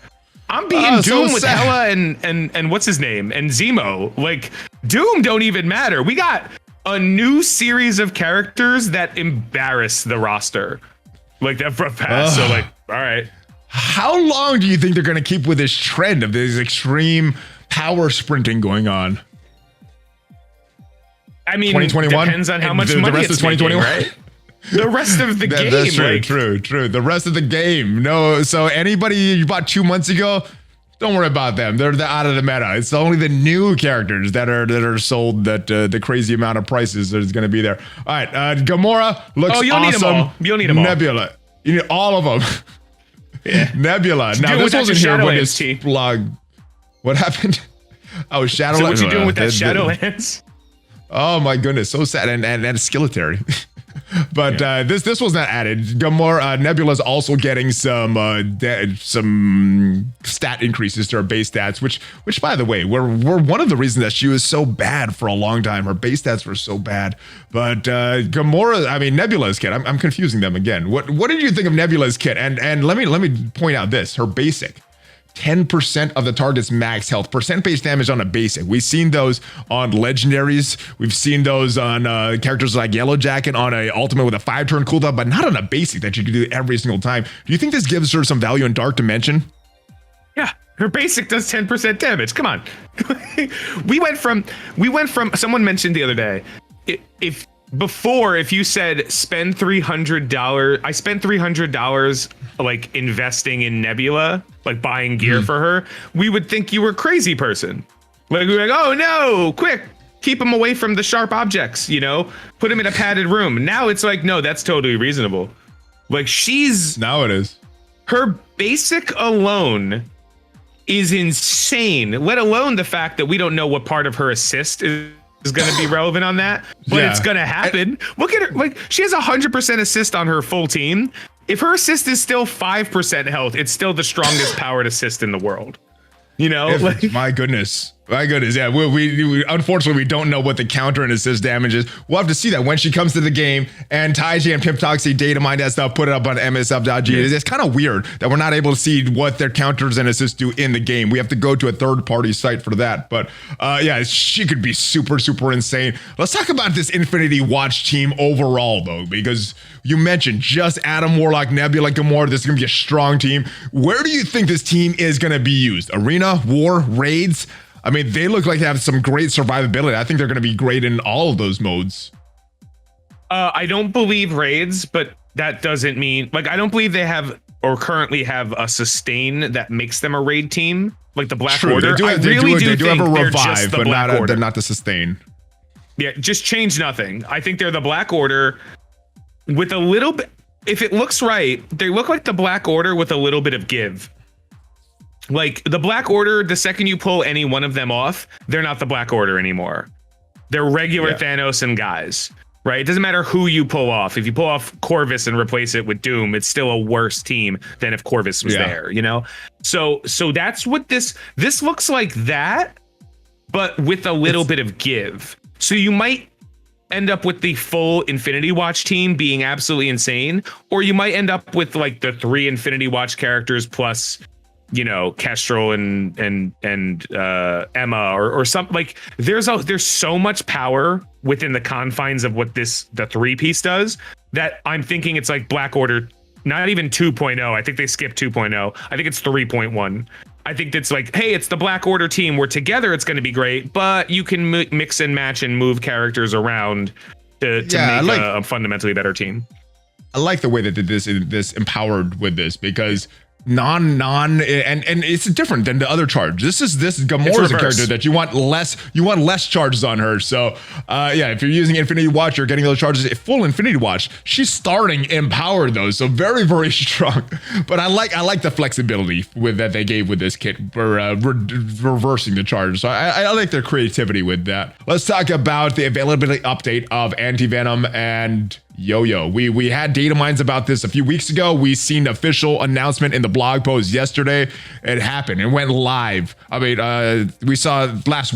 I'm being Doom with Hela and what's his name and Zemo. Like Doom don't even matter. We got a new series of characters that embarrass the roster. Like that for a pass. So like, all right. How long do you think they're going to keep with this trend of this extreme power sprinting going on? I mean, 2021 depends on how much money the rest it's of 2021, making, right? The rest of the game. That's true. The rest of the game. No, so anybody you bought 2 months ago, don't worry about them. They're out of the meta. It's only the new characters that are sold that the crazy amount of prices that is going to be there. All right, Gamora looks awesome. Need them all. You'll need them all. Nebula, you need all of them. Yeah. Nebula. Now this wasn't here when this blog. What happened? Oh, Shadowlands. So what you doing with that Shadowlands? Oh my goodness, so sad and skeleton. But this was not added. Gamora, Nebula's also getting some stat increases to her base stats, which by the way, were one of the reasons that she was so bad for a long time. Her base stats were so bad. But Nebula's kit. I'm confusing them again. What did you think of Nebula's kit? And let me point out this: her basic. 10% of the target's max health, percent base damage on a basic. We've seen those on legendaries. We've seen those on characters like Yellow Jacket on a ultimate with a 5-turn cooldown, but not on a basic that you can do every single time. Do you think this gives her some value in Dark Dimension? Yeah, her basic does 10% damage. Come on. we went from someone mentioned the other day, if you said spend $300, I spent $300 like investing in Nebula, like buying gear for her, we would think you were a crazy person. Like we're like, oh no, quick, keep him away from the sharp objects, put him in a padded room. Now it's like, no, that's totally reasonable. Like she's Now it is. her basic alone is insane, let alone the fact that we don't know what part of her assist is going to be relevant on that, but it's going to happen. Look at her. Like she has 100% assist on her full team. If her assist is still 5% health, it's still the strongest powered assist in the world. You know, My goodness. Yeah, we unfortunately we don't know what the counter and assist damage is. We'll have to see that when she comes to the game. And Taiji and Piptoxy Datamine that stuff, put it up on msf.g. It's kind of weird that we're not able to see what their counters and assists do in the game. We have to go to a third-party site for that. But yeah, she could be super, super insane. Let's talk about this Infinity Watch team overall, though, because you mentioned just Adam, Warlock, Nebula, Gamora. This is going to be a strong team. Where do you think this team is going to be used? Arena, War, Raids? I mean, they look like they have some great survivability. I think they're going to be great in all of those modes. I don't believe raids, but that doesn't mean like I don't believe they have or currently have a sustain that makes them a raid team like the Black Order. They do have a revive, but they're not the sustain. Yeah, just change nothing. I think they're the Black Order with a little bit. If it looks right, they look like the Black Order with a little bit of give. Like the Black Order, the second you pull any one of them off, they're not the Black Order anymore. They're regular Thanos and guys, right? It doesn't matter who you pull off. If you pull off Corvus and replace it with Doom, it's still a worse team than if Corvus was there, you know? So that's what this looks like that, but with a little bit of give. So you might end up with the full Infinity Watch team being absolutely insane, or you might end up with like the 3 Infinity Watch characters plus, you know, Kestrel and Emma or something. Like there's so much power within the confines of what the 3-piece does that I'm thinking it's like Black Order, not even 2.0. I think they skipped 2.0. I think it's 3.1. I think that's like, hey, it's the Black Order team. We're together. It's going to be great, but you can mix and match and move characters around to make a fundamentally better team. I like the way that this empowered with this because and it's different than the other charge. This Gamora is a character that you want less charges on her. So yeah, if you're using Infinity Watch, you're getting those charges. Full Infinity Watch, she's starting empowered though, so very, very strong. But I like the flexibility that they gave with this kit for reversing the charge. So I like their creativity with that. Let's talk about the availability update of Anti-Venom and Yoyo. We had Datamines about this a few weeks ago. We seen the official announcement in the blog post yesterday. It happened. It went live. I mean, we saw last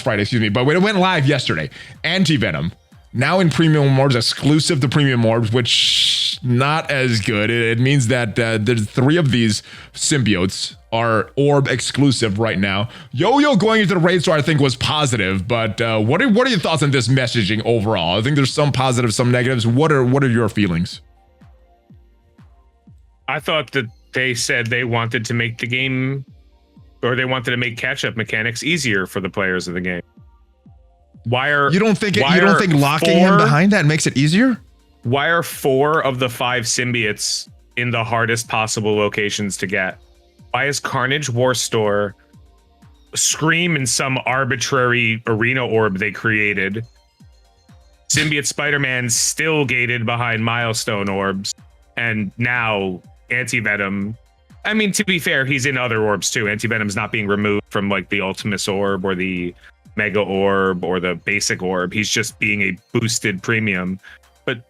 Friday, excuse me, but it went live yesterday. Anti-Venom, now in premium orbs, exclusive to premium orbs, which not as good. It means that there's 3 of these symbiotes are orb exclusive right now. Yoyo going into the raid store I think was positive, but what are your thoughts on this messaging overall? I think there's some positives, some negatives. What are your feelings? I thought that they said they wanted to make the game, or they wanted to make catch-up mechanics easier for the players of the game. You don't think locking him behind that makes it easier? Why are 4 of the 5 symbiotes in the hardest possible locations to get? Why is Carnage War Store Scream in some arbitrary arena orb they created? Symbiote Spider-Man still gated behind milestone orbs, and now Anti-Venom. I mean, to be fair, he's in other orbs too. Anti-Venom's not being removed from like the Ultimus orb or the Mega orb or the basic orb. He's just being a boosted premium. But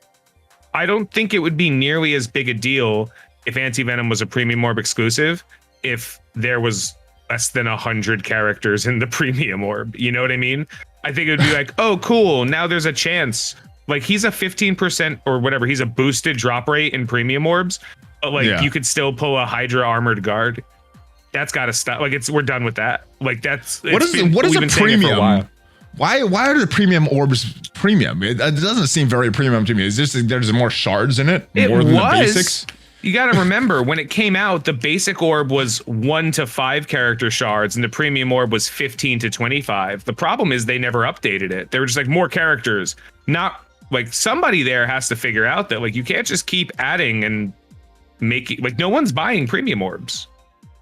I don't think it would be nearly as big a deal if Anti-Venom was a premium orb exclusive if there was less than 100 characters in the premium orb. You know what I mean? I think it would be like, oh, cool. Now there's a chance. Like he's a 15% or whatever. He's a boosted drop rate in premium orbs. But like you could still pull a Hydra armored guard. That's got to stop. Like we're done with that. Like what is a premium? Why are the premium orbs premium? It doesn't seem very premium to me. Is this there's more shards in it more than the basics? You got to remember when it came out, the basic orb was 1 to 5 character shards and the premium orb was 15 to 25. The problem is they never updated it. They were just like more characters. Not like somebody there has to figure out that like you can't just keep adding and making like no one's buying premium orbs.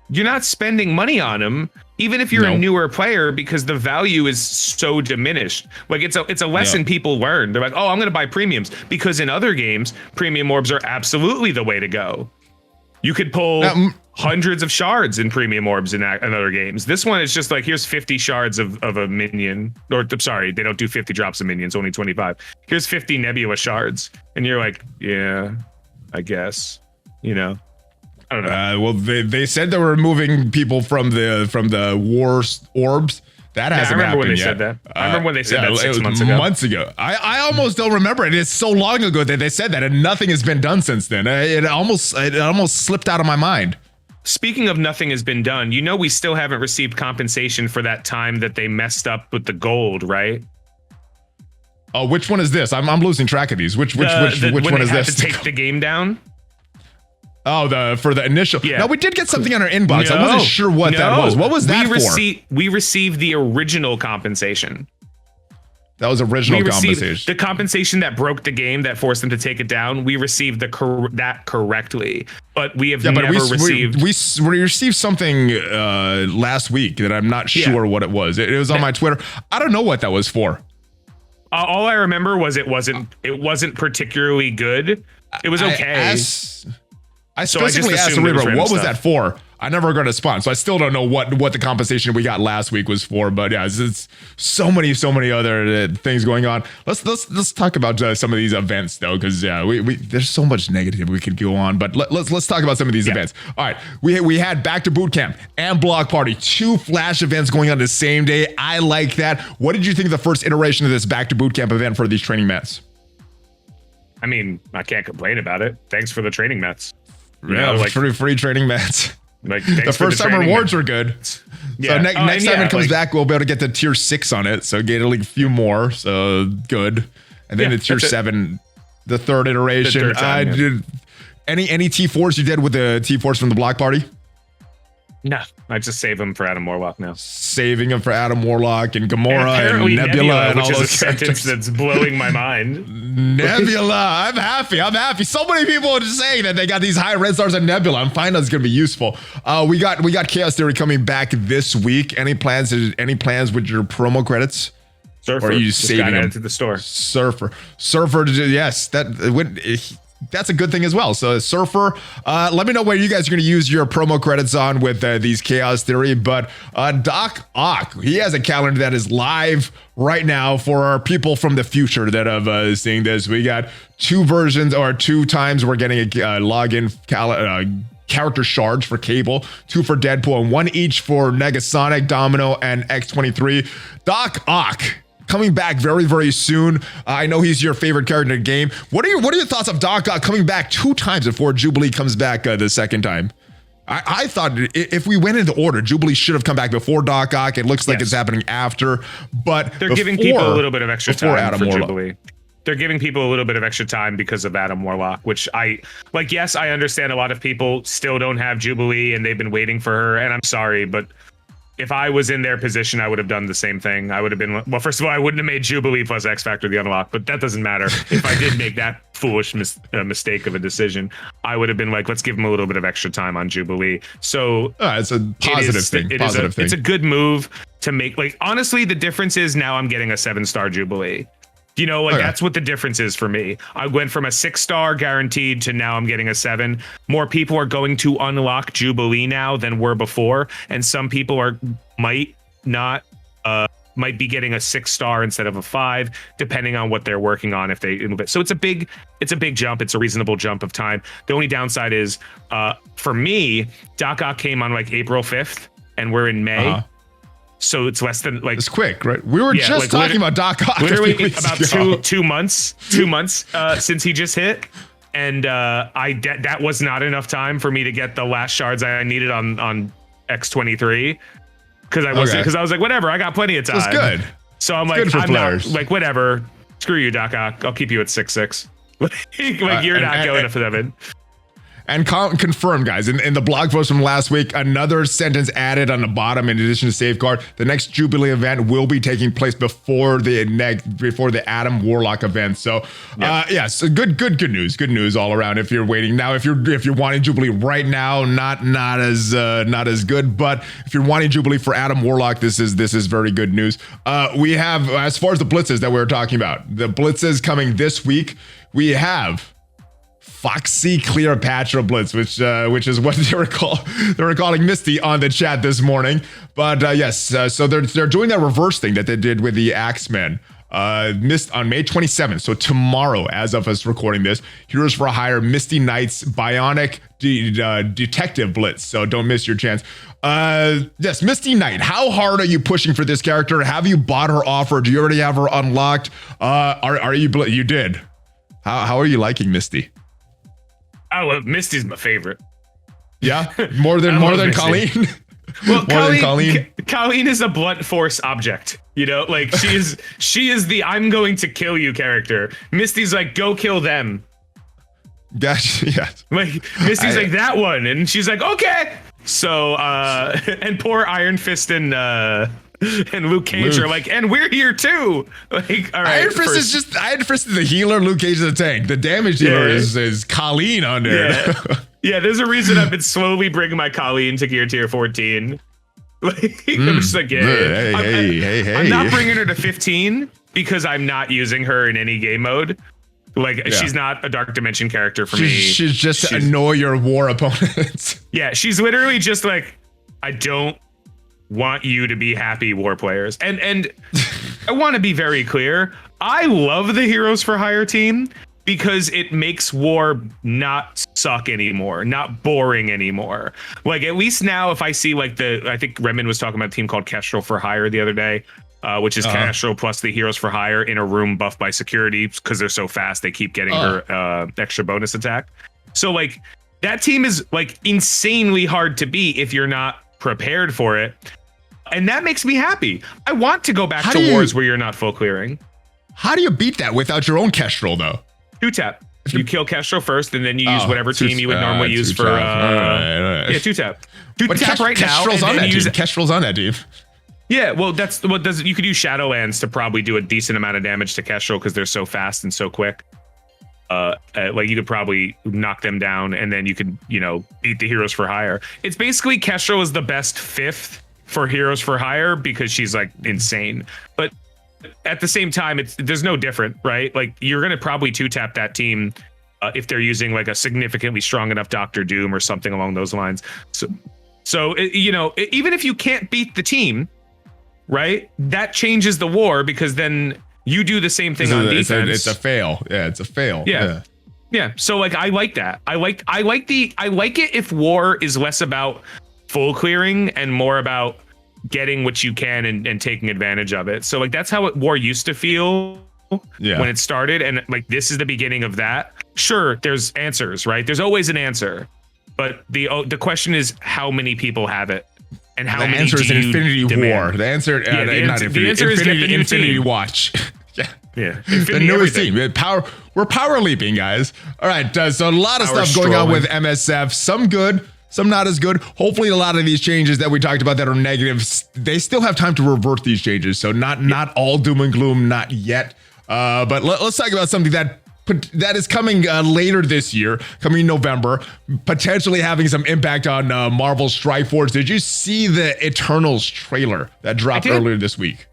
You're not spending money on them even if you're No. a newer player, because the value is so diminished. Like it's a lesson people learn. They're like, oh, I'm going to buy premiums, because in other games, premium orbs are absolutely the way to go. You could pull hundreds of shards in premium orbs in other games. This one is just like, here's 50 shards of a minion. Or sorry, they don't do 50 drops of minions, only 25. Here's 50 Nebula shards. And you're like, yeah, I guess, you know. I don't know. Well, they said they were removing people from the war orbs. That hasn't happened when they yet. Said that. I remember when they said that 6 months ago. Months ago. I almost don't remember it. It's so long ago that they said that, and nothing has been done since then. It almost slipped out of my mind. Speaking of nothing has been done, you know, we still haven't received compensation for that time that they messed up with the gold, right? Oh, which one is this? I'm losing track of these. Which one is this? To take the game down. Oh, for the initial. Yeah. No, we did get something on our inbox. I wasn't sure what that was. What was that for? We received the original compensation. That was original compensation. The compensation that broke the game, that forced them to take it down. We received that correctly, but we have never received. We received something last week that I'm not sure what it was. It was on my Twitter. I don't know what that was for. All I remember was it wasn't particularly good. It was okay. I specifically asked Cerebro, what was that for? I never got a response, so I still don't know what the compensation we got last week was for. But yeah, it's so many other things going on. Let's talk about some of these events though, because we there's so much negative we could go on. But let's talk about some of these events. All right, we had Back to Bootcamp and Block Party, 2 flash events going on the same day. I like that. What did you think of the first iteration of this Back to Bootcamp event for these training mats? I mean, I can't complain about it. Thanks for the training mats. Like free training mats. Like the first time rewards were good. Yeah. So next time it comes back, we'll be able to get the tier 6 on it. So get a few more. So good. And then the tier 7, the third iteration. Did any T4s you did with the T4s from the Block Party? No, I just save them for Adam Warlock now. Saving them for Adam Warlock and Gamora and Nebula and all those characters. That's blowing my mind. Nebula, I'm happy. So many people are just saying that they got these high red stars on Nebula. I'm finding that's gonna be useful. We got Chaos Theory coming back this week. Any plans with your promo credits? Surfer, or are you saving them to the store? Surfer, yes, that's a good thing as well. So Surfer, let me know where you guys are going to use your promo credits on with these Chaos Theory. But Doc Ock, he has a calendar that is live right now for our people from the future that have seeing this. We got 2 versions or 2 times we're getting a login character shards for Cable, 2 for Deadpool, and 1 each for Negasonic, Domino, and X23. Doc Ock coming back very, very soon. I know he's your favorite character in the game. What are your thoughts of Doc Ock coming back 2 times before Jubilee comes back the second time? I thought if we went into order, Jubilee should have come back before Doc Ock. It looks like it's happening after, but they're giving people a little bit of extra time for Jubilee. They're giving people a little bit of extra time because of Adam Warlock, which I like. Yes, I understand a lot of people still don't have Jubilee and they've been waiting for her, and I'm sorry, but if I was in their position, I would have done the same thing. I would have been, well, first of all, I wouldn't have made Jubilee plus X Factor the unlock, but that doesn't matter. If I did make that foolish mistake of a decision, I would have been like, let's give him a little bit of extra time on Jubilee. So it's a positive thing. It's a good move to make. Like, honestly, the difference is now I'm getting a 7-star Jubilee. You know, like that's what the difference is for me. I went from a 6-star guaranteed to now I'm getting a 7. More people are going to unlock Jubilee now than were before, and some people might be getting a 6-star instead of a 5, depending on what they're working on. So it's a big jump. It's a reasonable jump of time. The only downside is, for me, Doc Ock came on like April 5th, and we're in May. So it's less than like, it's quick, right? We were just talking about Doc Ock literally about two months since he just hit, and that was not enough time for me to get the last shards I needed on X23 because I was like, whatever, I got plenty of time. That's good. So I'm like, not like, whatever, screw you, Doc Ock, I'll keep you at 6-6. You're not going to 7. And confirmed, guys, in the blog post from last week, another sentence added on the bottom in addition to safeguard. The next Jubilee event will be taking place before the Adam Warlock event. So, yes, good news all around. If you're waiting now, if you're wanting Jubilee right now, not as good. But if you're wanting Jubilee for Adam Warlock, this is very good news. We have, as far as the blitzes that we were talking about, the blitzes coming this week. We have Foxy Cleopatra Blitz, which is what they were calling Misty on the chat this morning. But yes, so they're doing that reverse thing that they did with the Axemen. Missed on May 27th, so tomorrow, as of us recording this, Heroes for Hire Misty Knight's Bionic Detective Blitz. So don't miss your chance. Yes, Misty Knight. How hard are you pushing for this character? Have you bought her offer? Do you already have her unlocked? Are you? You did. How are you liking Misty? Oh, Misty's my favorite. Yeah, more than Colleen. Well, Colleen is a blunt force object. You know, like she is the I'm going to kill you character. Misty's like, go kill them. Gotcha. Yes. Like Misty's like that one, and she's like, okay. So and poor Iron Fist and Luke Cage are like, and we're here too. Like, all right. Iron Fist is the healer, Luke Cage is the tank. The damage dealer is Colleen on there. Yeah, there's a reason I've been slowly bringing my Colleen to gear tier 14. Like, I'm just like, hey. I'm not bringing her to 15 because I'm not using her in any game mode. Like, she's not a Dark Dimension character for me. She's just to annoy your war opponents. Yeah, she's literally just like, I don't want you to be happy, war players. And I want to be very clear. I love the Heroes for Hire team because it makes war not suck anymore, not boring anymore. Like, at least now, if I see like I think Redmond was talking about a team called Kestrel for Hire the other day, which is Kestrel plus the Heroes for Hire in a room buffed by security because they're so fast, they keep getting her extra bonus attack. So like that team is like insanely hard to beat if you're not prepared for it. And that makes me happy. I want to go back to wars where you're not full clearing. How do you beat that without your own Kestrel though? 2-tap. You kill Kestrel first, and then you use whatever team you would normally use for. All right. Yeah, 2-tap. 2-tap right now. Kestrel's on that team. Kestrel's on that team. Yeah, well, that's what does. You could use Shadowlands to probably do a decent amount of damage to Kestrel because they're so fast and so quick. Like you could probably knock them down, and then you could, beat the Heroes for Hire. It's basically Kestrel is the best 5th for Heroes for Hire because she's like insane, but at the same time, there's no different, right? Like you're gonna probably 2-tap that team if they're using like a significantly strong enough Doctor Doom or something along those lines. So even if you can't beat the team, right? That changes the war because then you do the same thing on defense. It's a fail. Yeah, it's a fail. Yeah. So like I like that. I like it if war is less about full clearing and more about getting what you can and taking advantage of it. So like that's how war used to feel when it started, and like this is the beginning of that. Sure, there's answers, right? There's always an answer, but the question is how many people have it, and how many answer is do you Infinity demand? War. The answer, the answer is Infinity Watch. Yeah. The newest team. We're power leaping, guys. All right. So a lot of stuff going on with MSF. Some good, some not as good. Hopefully a lot of these changes that we talked about that are negative, they still have time to revert these changes. So not all doom and gloom, not yet. But let's talk about something that is coming later this year, coming in November, potentially having some impact on Marvel Strike Force. Did you see the Eternals trailer that dropped earlier this week?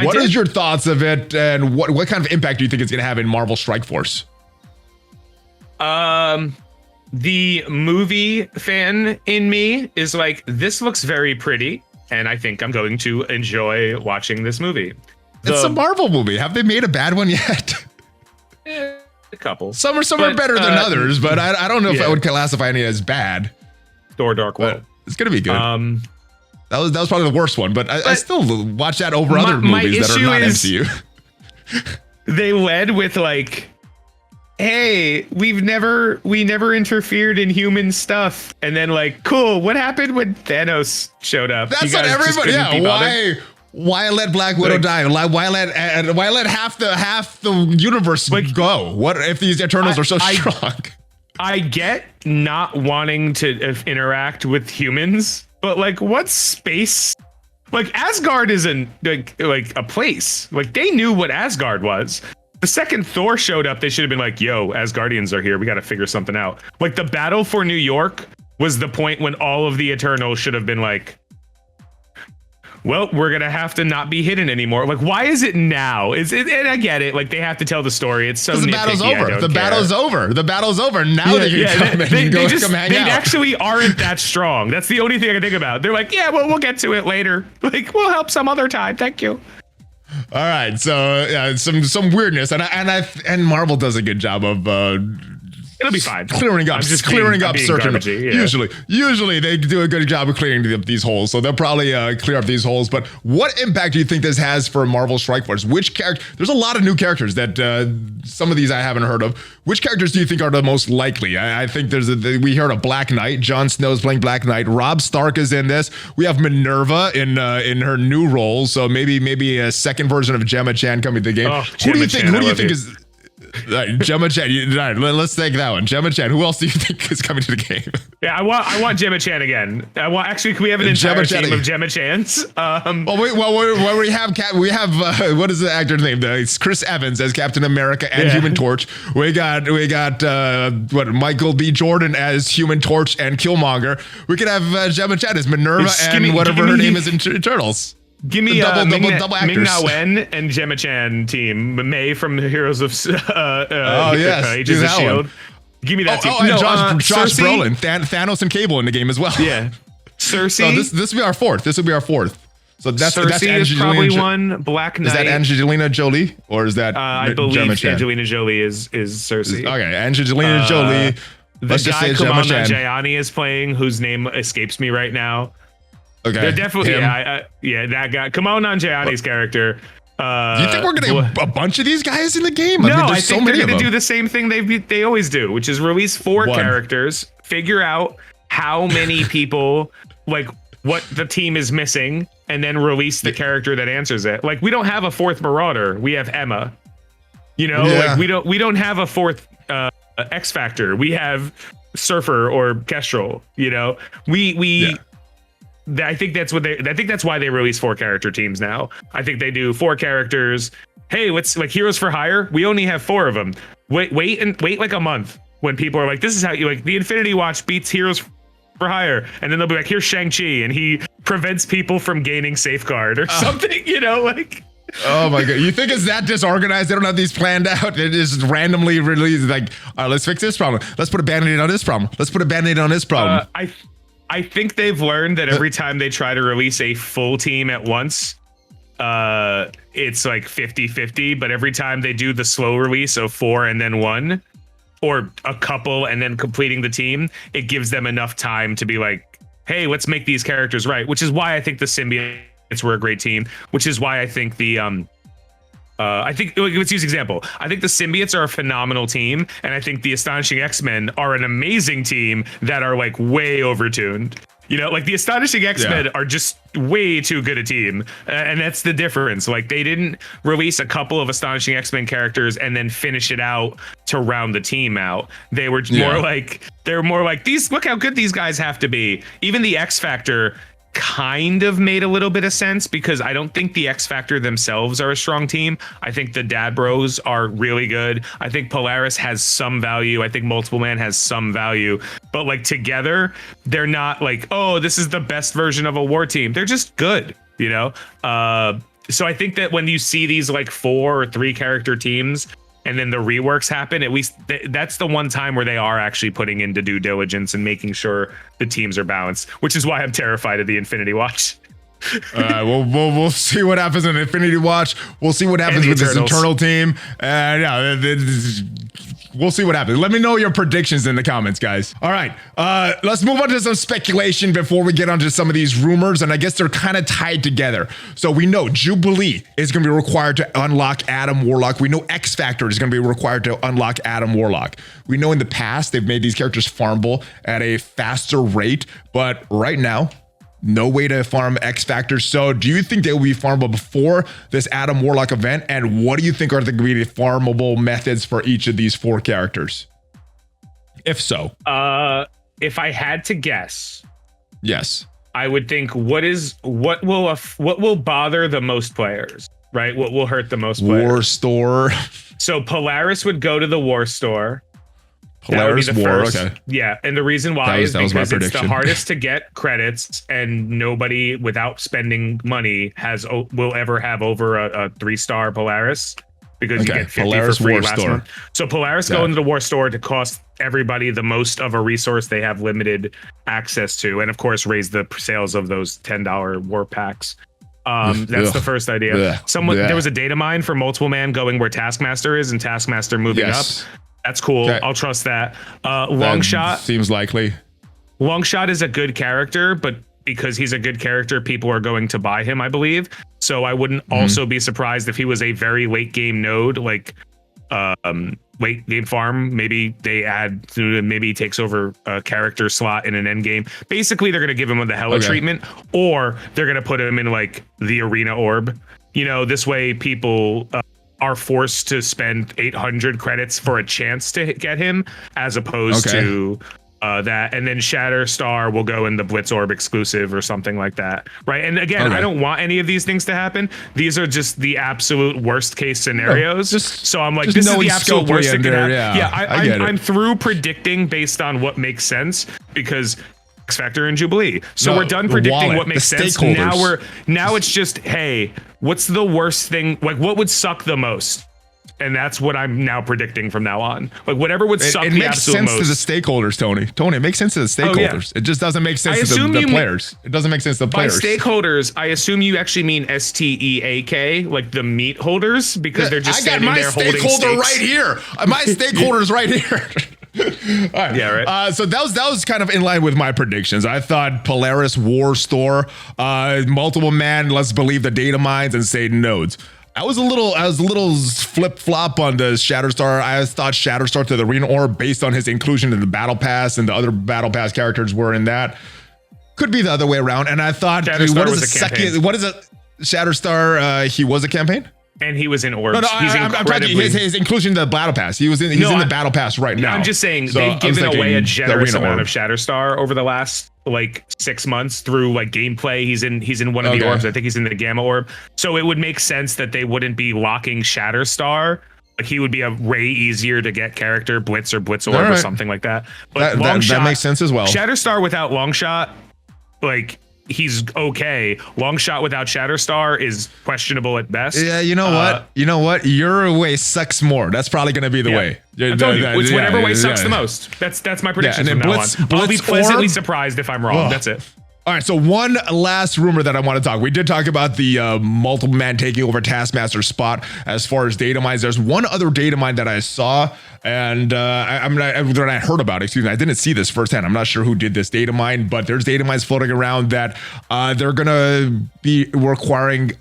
What is your thoughts of it, and what kind of impact do you think it's going to have in Marvel Strike Force? The movie fan in me is like, this looks very pretty, and I think I'm going to enjoy watching this movie. It's a Marvel movie. Have they made a bad one yet? A couple. Some are better than others, but I don't know if I would classify any as bad. Thor: Dark World. It's going to be good. That was probably the worst one, but I still watch that over other movies that are not MCU. They led with like, hey, we never interfered in human stuff, and then like, cool, what happened when Thanos showed up? That's what everybody. Yeah, why let Black Widow die? Why let half the universe go? What if these Eternals are so strong? I get not wanting to interact with humans, but like, what space? Like, Asgard isn't like a place. Like, they knew what Asgard was. The second Thor showed up, they should have been like, yo, Asgardians are here. We got to figure something out. Like, the battle for New York was the point when all of the Eternals should have been like, well, we're going to have to not be hidden anymore. Like, why is it now? And I get it. Like, they have to tell the story. It's so nitpicky. The battle's over. The battle's over. The battle's over. Now they can come and come hang out. They actually aren't that strong. That's the only thing I can think about. They're like, yeah, well, we'll get to it later. Like, we'll help some other time. Thank you. All right. So some weirdness. And Marvel does a good job of it'll be fine. Clearing up certain. Yeah. Usually they do a good job of clearing these holes. So they'll probably clear up these holes. But what impact do you think this has for Marvel Strike Force? Which character? There's a lot of new characters that some of these I haven't heard of. Which characters do you think are the most likely? I think we heard of Black Knight. Jon Snow's playing Black Knight. Robb Stark is in this. We have Minerva in her new role. So maybe a second version of Gemma Chan coming to the game. Who do you think is? Gemma Chan, let's take that one. Gemma Chan. Who else do you think is coming to the game? Yeah, I want Gemma Chan again. Actually, can we have an entire team of Gemma Chans? We have what is the actor's name? It's Chris Evans as Captain America and Human Torch. We got Michael B. Jordan as Human Torch and Killmonger. We could have Gemma Chan as Minerva and whatever her name is in Eternals. Give me double actors. Ming-Na Wen and Gemma Chan team. May from the Heroes of Agents of S.H.I.E.L.D. Give me that team. And Josh Brolin, Thanos and Cable in the game as well. Yeah. Cersei. So this will be our fourth. So that's Cersei is probably one. Black Knight. Is that Angelina Jolie or is that I believe Angelina Jolie is Cersei. Okay, Angelina Jolie. The guy Kumail Nanjiani is playing, whose name escapes me right now. Okay. They're definitely that guy. Kumail Nanjiani's character. Do you think we're gonna get a bunch of these guys in the game? I think they're gonna do the same thing they always do, which is release 4 characters, figure out how many people, like what the team is missing, and then release the character that answers it. Like, we don't have a 4th Marauder, we have Emma. Like we don't have a 4th X Factor. We have Surfer or Kestrel. I think that's why they release 4 character teams now. I think they do 4 characters. Hey, what's like Heroes for Hire? We only have 4 of them. Wait like a month when people are like, this is how you like the Infinity Watch beats Heroes for Hire, and then they'll be like, here's Shang-Chi, and he prevents people from gaining Safeguard or something. Like. Oh my god! You think it's that disorganized? They don't have these planned out. It is randomly released. Like, all right, let's fix this problem. Let's put a band-aid on this problem. Let's put a band-aid on this problem. I think they've learned that every time they try to release a full team at once, it's like 50-50. But every time they do the slow release of 4 and then 1, or a couple and then completing the team, it gives them enough time to be like, hey, let's make these characters right. Which is why I think the symbiotes were a great team. Which is why I think let's use example. I think the symbiotes are a phenomenal team, and I think the Astonishing X-Men are an amazing team that are like way overtuned. Like the Astonishing X-Men are just way too good a team, and that's the difference. Like, they didn't release a couple of Astonishing X-Men characters and then finish it out to round the team out. They were more like these. Look how good these guys have to be. Even the X Factor kind of made a little bit of sense, because I don't think the X Factor themselves are a strong team. I think the Dad Bros are really good. I think Polaris has some value. I think Multiple Man has some value, but like together, they're not like, oh, this is the best version of a war team. They're just good, So I think that when you see these like 4 or 3 character teams, and then the reworks happen, at least that's the one time where they are actually putting into due diligence and making sure the teams are balanced, which is why I'm terrified of the Infinity Watch. We'll see what happens in Infinity Watch. We'll see what happens with this Eternal team. We'll see what happens. Let me know your predictions in the comments, guys. All right, let's move on to some speculation before we get onto some of these rumors, and I guess they're kind of tied together. So we know Jubilee is going to be required to unlock Adam Warlock. We know X Factor is going to be required to unlock Adam Warlock. We know in the past they've made these characters farmable at a faster rate, but right now, no way to farm X Factor. So do you think they will be farmable before this Adam Warlock event? And what do you think are the farmable methods for each of these 4 characters? If so, if I had to guess, yes, I would think what will bother the most players, right? What will hurt the most players? War Store. So Polaris would go to the War Store. Polaris War, first. okay. Yeah, and the reason why is because it's the hardest to get credits, and nobody without spending money will ever have over a 3-star Polaris, because you get 50 Polaris for free War last Store. month. So Polaris go into the War Store to cost everybody the most of a resource they have limited access to, and of course raise the sales of those $10 war packs. That's the first idea. There was a data mine for multiple man going where Taskmaster is, and Taskmaster moving up. That's cool. Okay. I'll trust that. Longshot seems likely. Longshot is a good character, but because he's a good character, people are going to buy him, I believe. So I wouldn't also be surprised if he was a very late game node, like late game farm. Maybe maybe he takes over a character slot in an end game. Basically, they're going to give him the Hella treatment, or they're going to put him in like the arena orb. This way people are forced to spend 800 credits for a chance to get him, as opposed to that. And then Shatterstar will go in the Blitz Orb exclusive or something like that, right? And again, I don't want any of these things to happen. These are just the absolute worst case scenarios. So I'm like, this is the absolute worst that can happen. I'm through predicting based on what makes sense, because X Factor and Jubilee. So we're done predicting what makes sense. Now it's just, hey, what's the worst thing? Like, what would suck the most? And that's what I'm now predicting from now on. Like, whatever would suck the absolute most. It makes sense to the stakeholders, Tony. Tony, it makes sense to the stakeholders. It just doesn't make sense to the players. It doesn't make sense to the players. By stakeholders, I assume you actually mean STEAK, like the meat holders, because they're just standing there holding steaks. I got my stakeholder right here. My stakeholder's right here. All right. Yeah, right. So that was kind of in line with my predictions. I thought Polaris War Store, multiple man, let's believe the data mines and say nodes. I was a little flip flop on the Shatterstar. I thought Shatterstar to the Arena Orb based on his inclusion in the Battle Pass, and the other Battle Pass characters were in that. Could be the other way around. And I thought, what is it? Shatterstar? He was a campaign. And he was in orbs. No, I'm talking his inclusion in the Battle Pass. He's in the Battle Pass right now. I'm just saying, they've given away a generous amount of Shatterstar over the last 6 months through gameplay. He's in one of the orbs. I think he's in the Gamma Orb. So it would make sense that they wouldn't be locking Shatterstar. Like, he would be a way easier to get character, Blitz or Blitz Orb or something like that. But that makes sense as well. Shatterstar without Longshot, he's okay. Longshot without Shatterstar is questionable at best. Yeah, you know what? Your way sucks more. That's probably going to be the way. I told you, it's whatever way sucks the most. That's my prediction from now on. I'll be pleasantly surprised if I'm wrong. That's it. All right, so one last rumor that I want to talk. We did talk about the multiple man taking over Taskmaster's spot as far as data mines. There's one other data mine that I saw, and I heard about it. Excuse me, I didn't see this firsthand. I'm not sure who did this data mine, but there's data mines floating around that they're gonna be requiring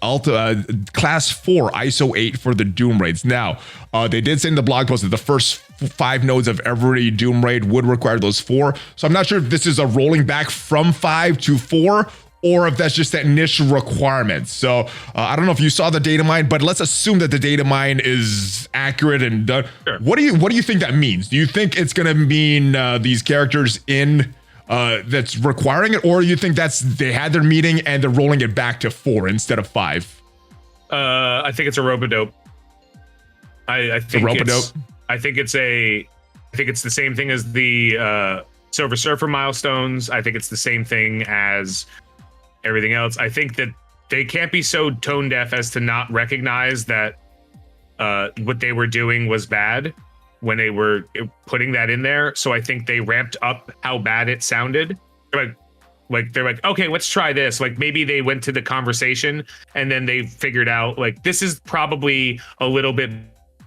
class 4 ISO 8 for the Doom raids. Now, they did say in the blog post that the first 5 nodes of every Doom raid would require those 4. So I'm not sure if this is a rolling back from 5 to 4, or if that's just that niche requirement. So I don't know if you saw the data mine, but let's assume that the data mine is accurate and done. Sure. What do you think that means? Do you think it's going to mean these characters in that's requiring it, or do you think they had their meeting and they're rolling it back to 4 instead of 5? I think it's a rope-a-dope. I think it's the same thing as the Silver Surfer milestones. I think it's the same thing as everything else. I think that they can't be so tone deaf as to not recognize that what they were doing was bad when they were putting that in there. So I think they ramped up how bad it sounded. They're like, okay, let's try this. Like, maybe they went to the conversation and then they figured out, this is probably a little bit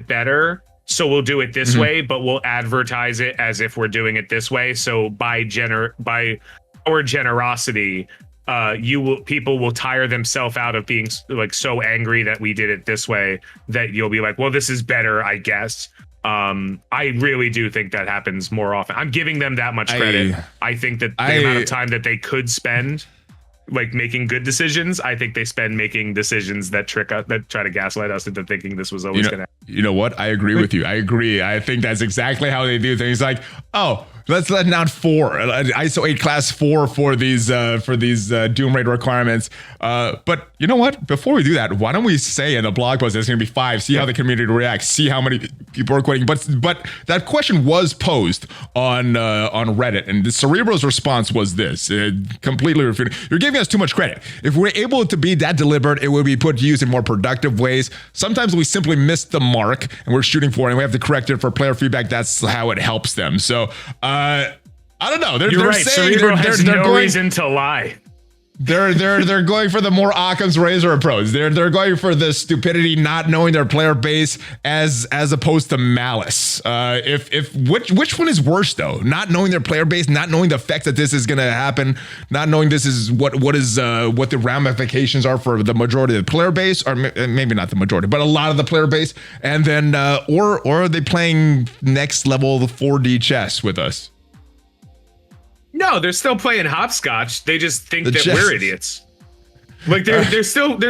better, so we'll do it this way, but we'll advertise it as if we're doing it this way. So by our generosity, people will tire themselves out of being so angry that we did it this way, that you'll be like, well, this is better, I guess. I really do think that happens more often. I'm giving them that much credit. I think that the amount of time that they could spend like making good decisions. I think they spend making decisions that trick us, that try to gaslight us into thinking this was always going to happen. You know what? I agree with you. I agree. I think that's exactly how they do things. Like, oh, let's let down 4 ISO 8 class 4 for these doom raid requirements. But you know what? Before we do that, why don't we say in the blog post it's going to be 5? See how the community reacts. See how many people are quitting. But that question was posed on Reddit, and the Cerebro's response was this: completely refuting. You're giving us too much credit. If we're able to be that deliberate, it would be put to use in more productive ways. Sometimes we simply miss the mark, and we're shooting for it, and we have to correct it for player feedback. That's how it helps them. So. I don't know. They're right. saying Cerebro has no going, reason to lie. They're going for the more Occam's razor approach. They're going for the stupidity, not knowing their player base, as opposed to malice. Which one is worse though? Not knowing their player base, not knowing the effect that this is going to happen, not knowing this is what the ramifications are for the majority of the player base, or maybe not the majority, but a lot of the player base, and then or are they playing next level 4D chess with us? No, they're still playing hopscotch. They just think that we're idiots. Like they're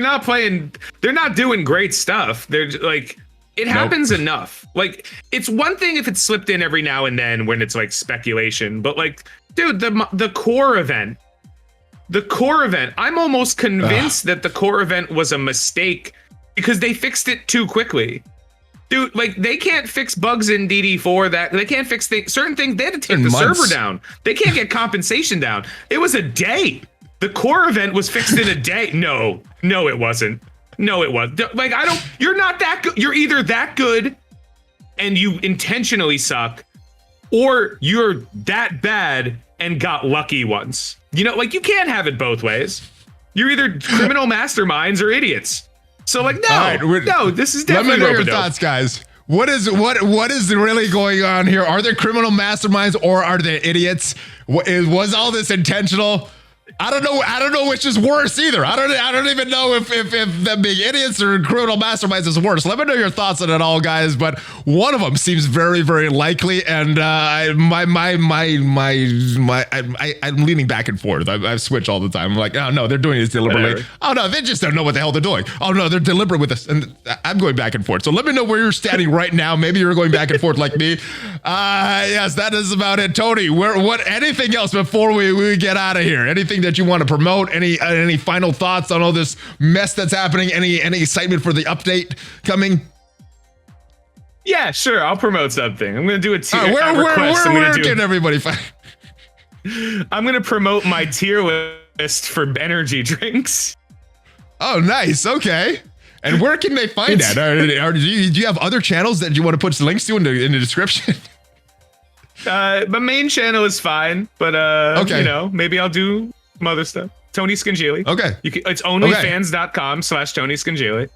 not doing great stuff. They're like, it happens enough. Like, it's one thing if it's slipped in every now and then when it's like speculation, but like, dude, the core event, I'm almost convinced that the core event was a mistake because they fixed it too quickly. Dude, like, they can't fix bugs in DD4 that they can't fix certain things. They had to take the server down. They can't get compensation down. It was a day. The core event was fixed in a day. No, it wasn't. No, it was. Like, you're not that good. You're either that good and you intentionally suck, or you're that bad and got lucky once. You know, like, you can't have it both ways. You're either criminal masterminds or idiots. So, like, no, this is definitely. Let me know your thoughts, guys. What is really going on here? Are there criminal masterminds or are they idiots? Was all this intentional? I don't know which is worse either. I don't even know if them being idiots or criminal masterminds is worse. Let me know your thoughts on it all, guys. But one of them seems very, very likely, and I'm leaning back and forth. I switch all the time. I'm like, oh no, they're doing this deliberately. Whatever. Oh no, they just don't know what the hell they're doing. Oh no, they're deliberate with this, and I'm going back and forth. So let me know where you're standing right now. Maybe you're going back and forth like me. Yes, that is about it, Tony. Anything else before we get out of here? Anything that you want to promote? Any final thoughts on all this mess that's happening? Any excitement for the update coming? Yeah, sure. I'll promote something. I'm going to do a tier request. Where can everybody find? I'm going to promote my tier list for energy drinks. Oh, nice. Okay. And where can they find that? Do you have other channels that you want to put links to in the description? My main channel is fine, but okay. You know, maybe I'll do some other stuff. Tony Scungili. Okay. It's onlyfans.com/Tony Scungili.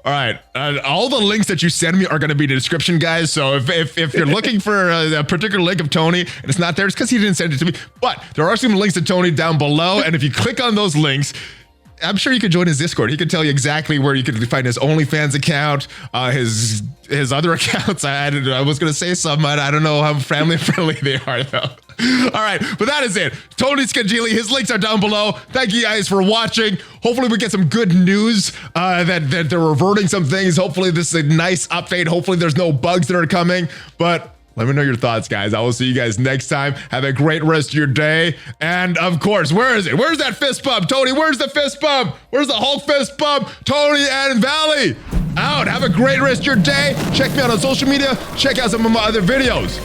All right. All the links that you send me are going to be in the description, guys. So if you're looking for a particular link of Tony and it's not there, it's because he didn't send it to me. But there are some links to Tony down below. And if you click on those links, I'm sure you can join his Discord. He can tell you exactly where you can find his OnlyFans account, his other accounts. I was going to say some, I don't know how family friendly they are, though. All right, but that is it. Tony Scungili, his links are down below. Thank you guys for watching. Hopefully we get some good news that they're reverting some things. Hopefully this is a nice update. Hopefully there's no bugs that are coming, but let me know your thoughts, guys. I will see you guys next time. Have a great rest of your day. And of course, where is it? Where's that fist bump? Tony, where's the fist bump? Where's the Hulk fist bump? Tony and Valley out. Have a great rest of your day. Check me out on social media. Check out some of my other videos.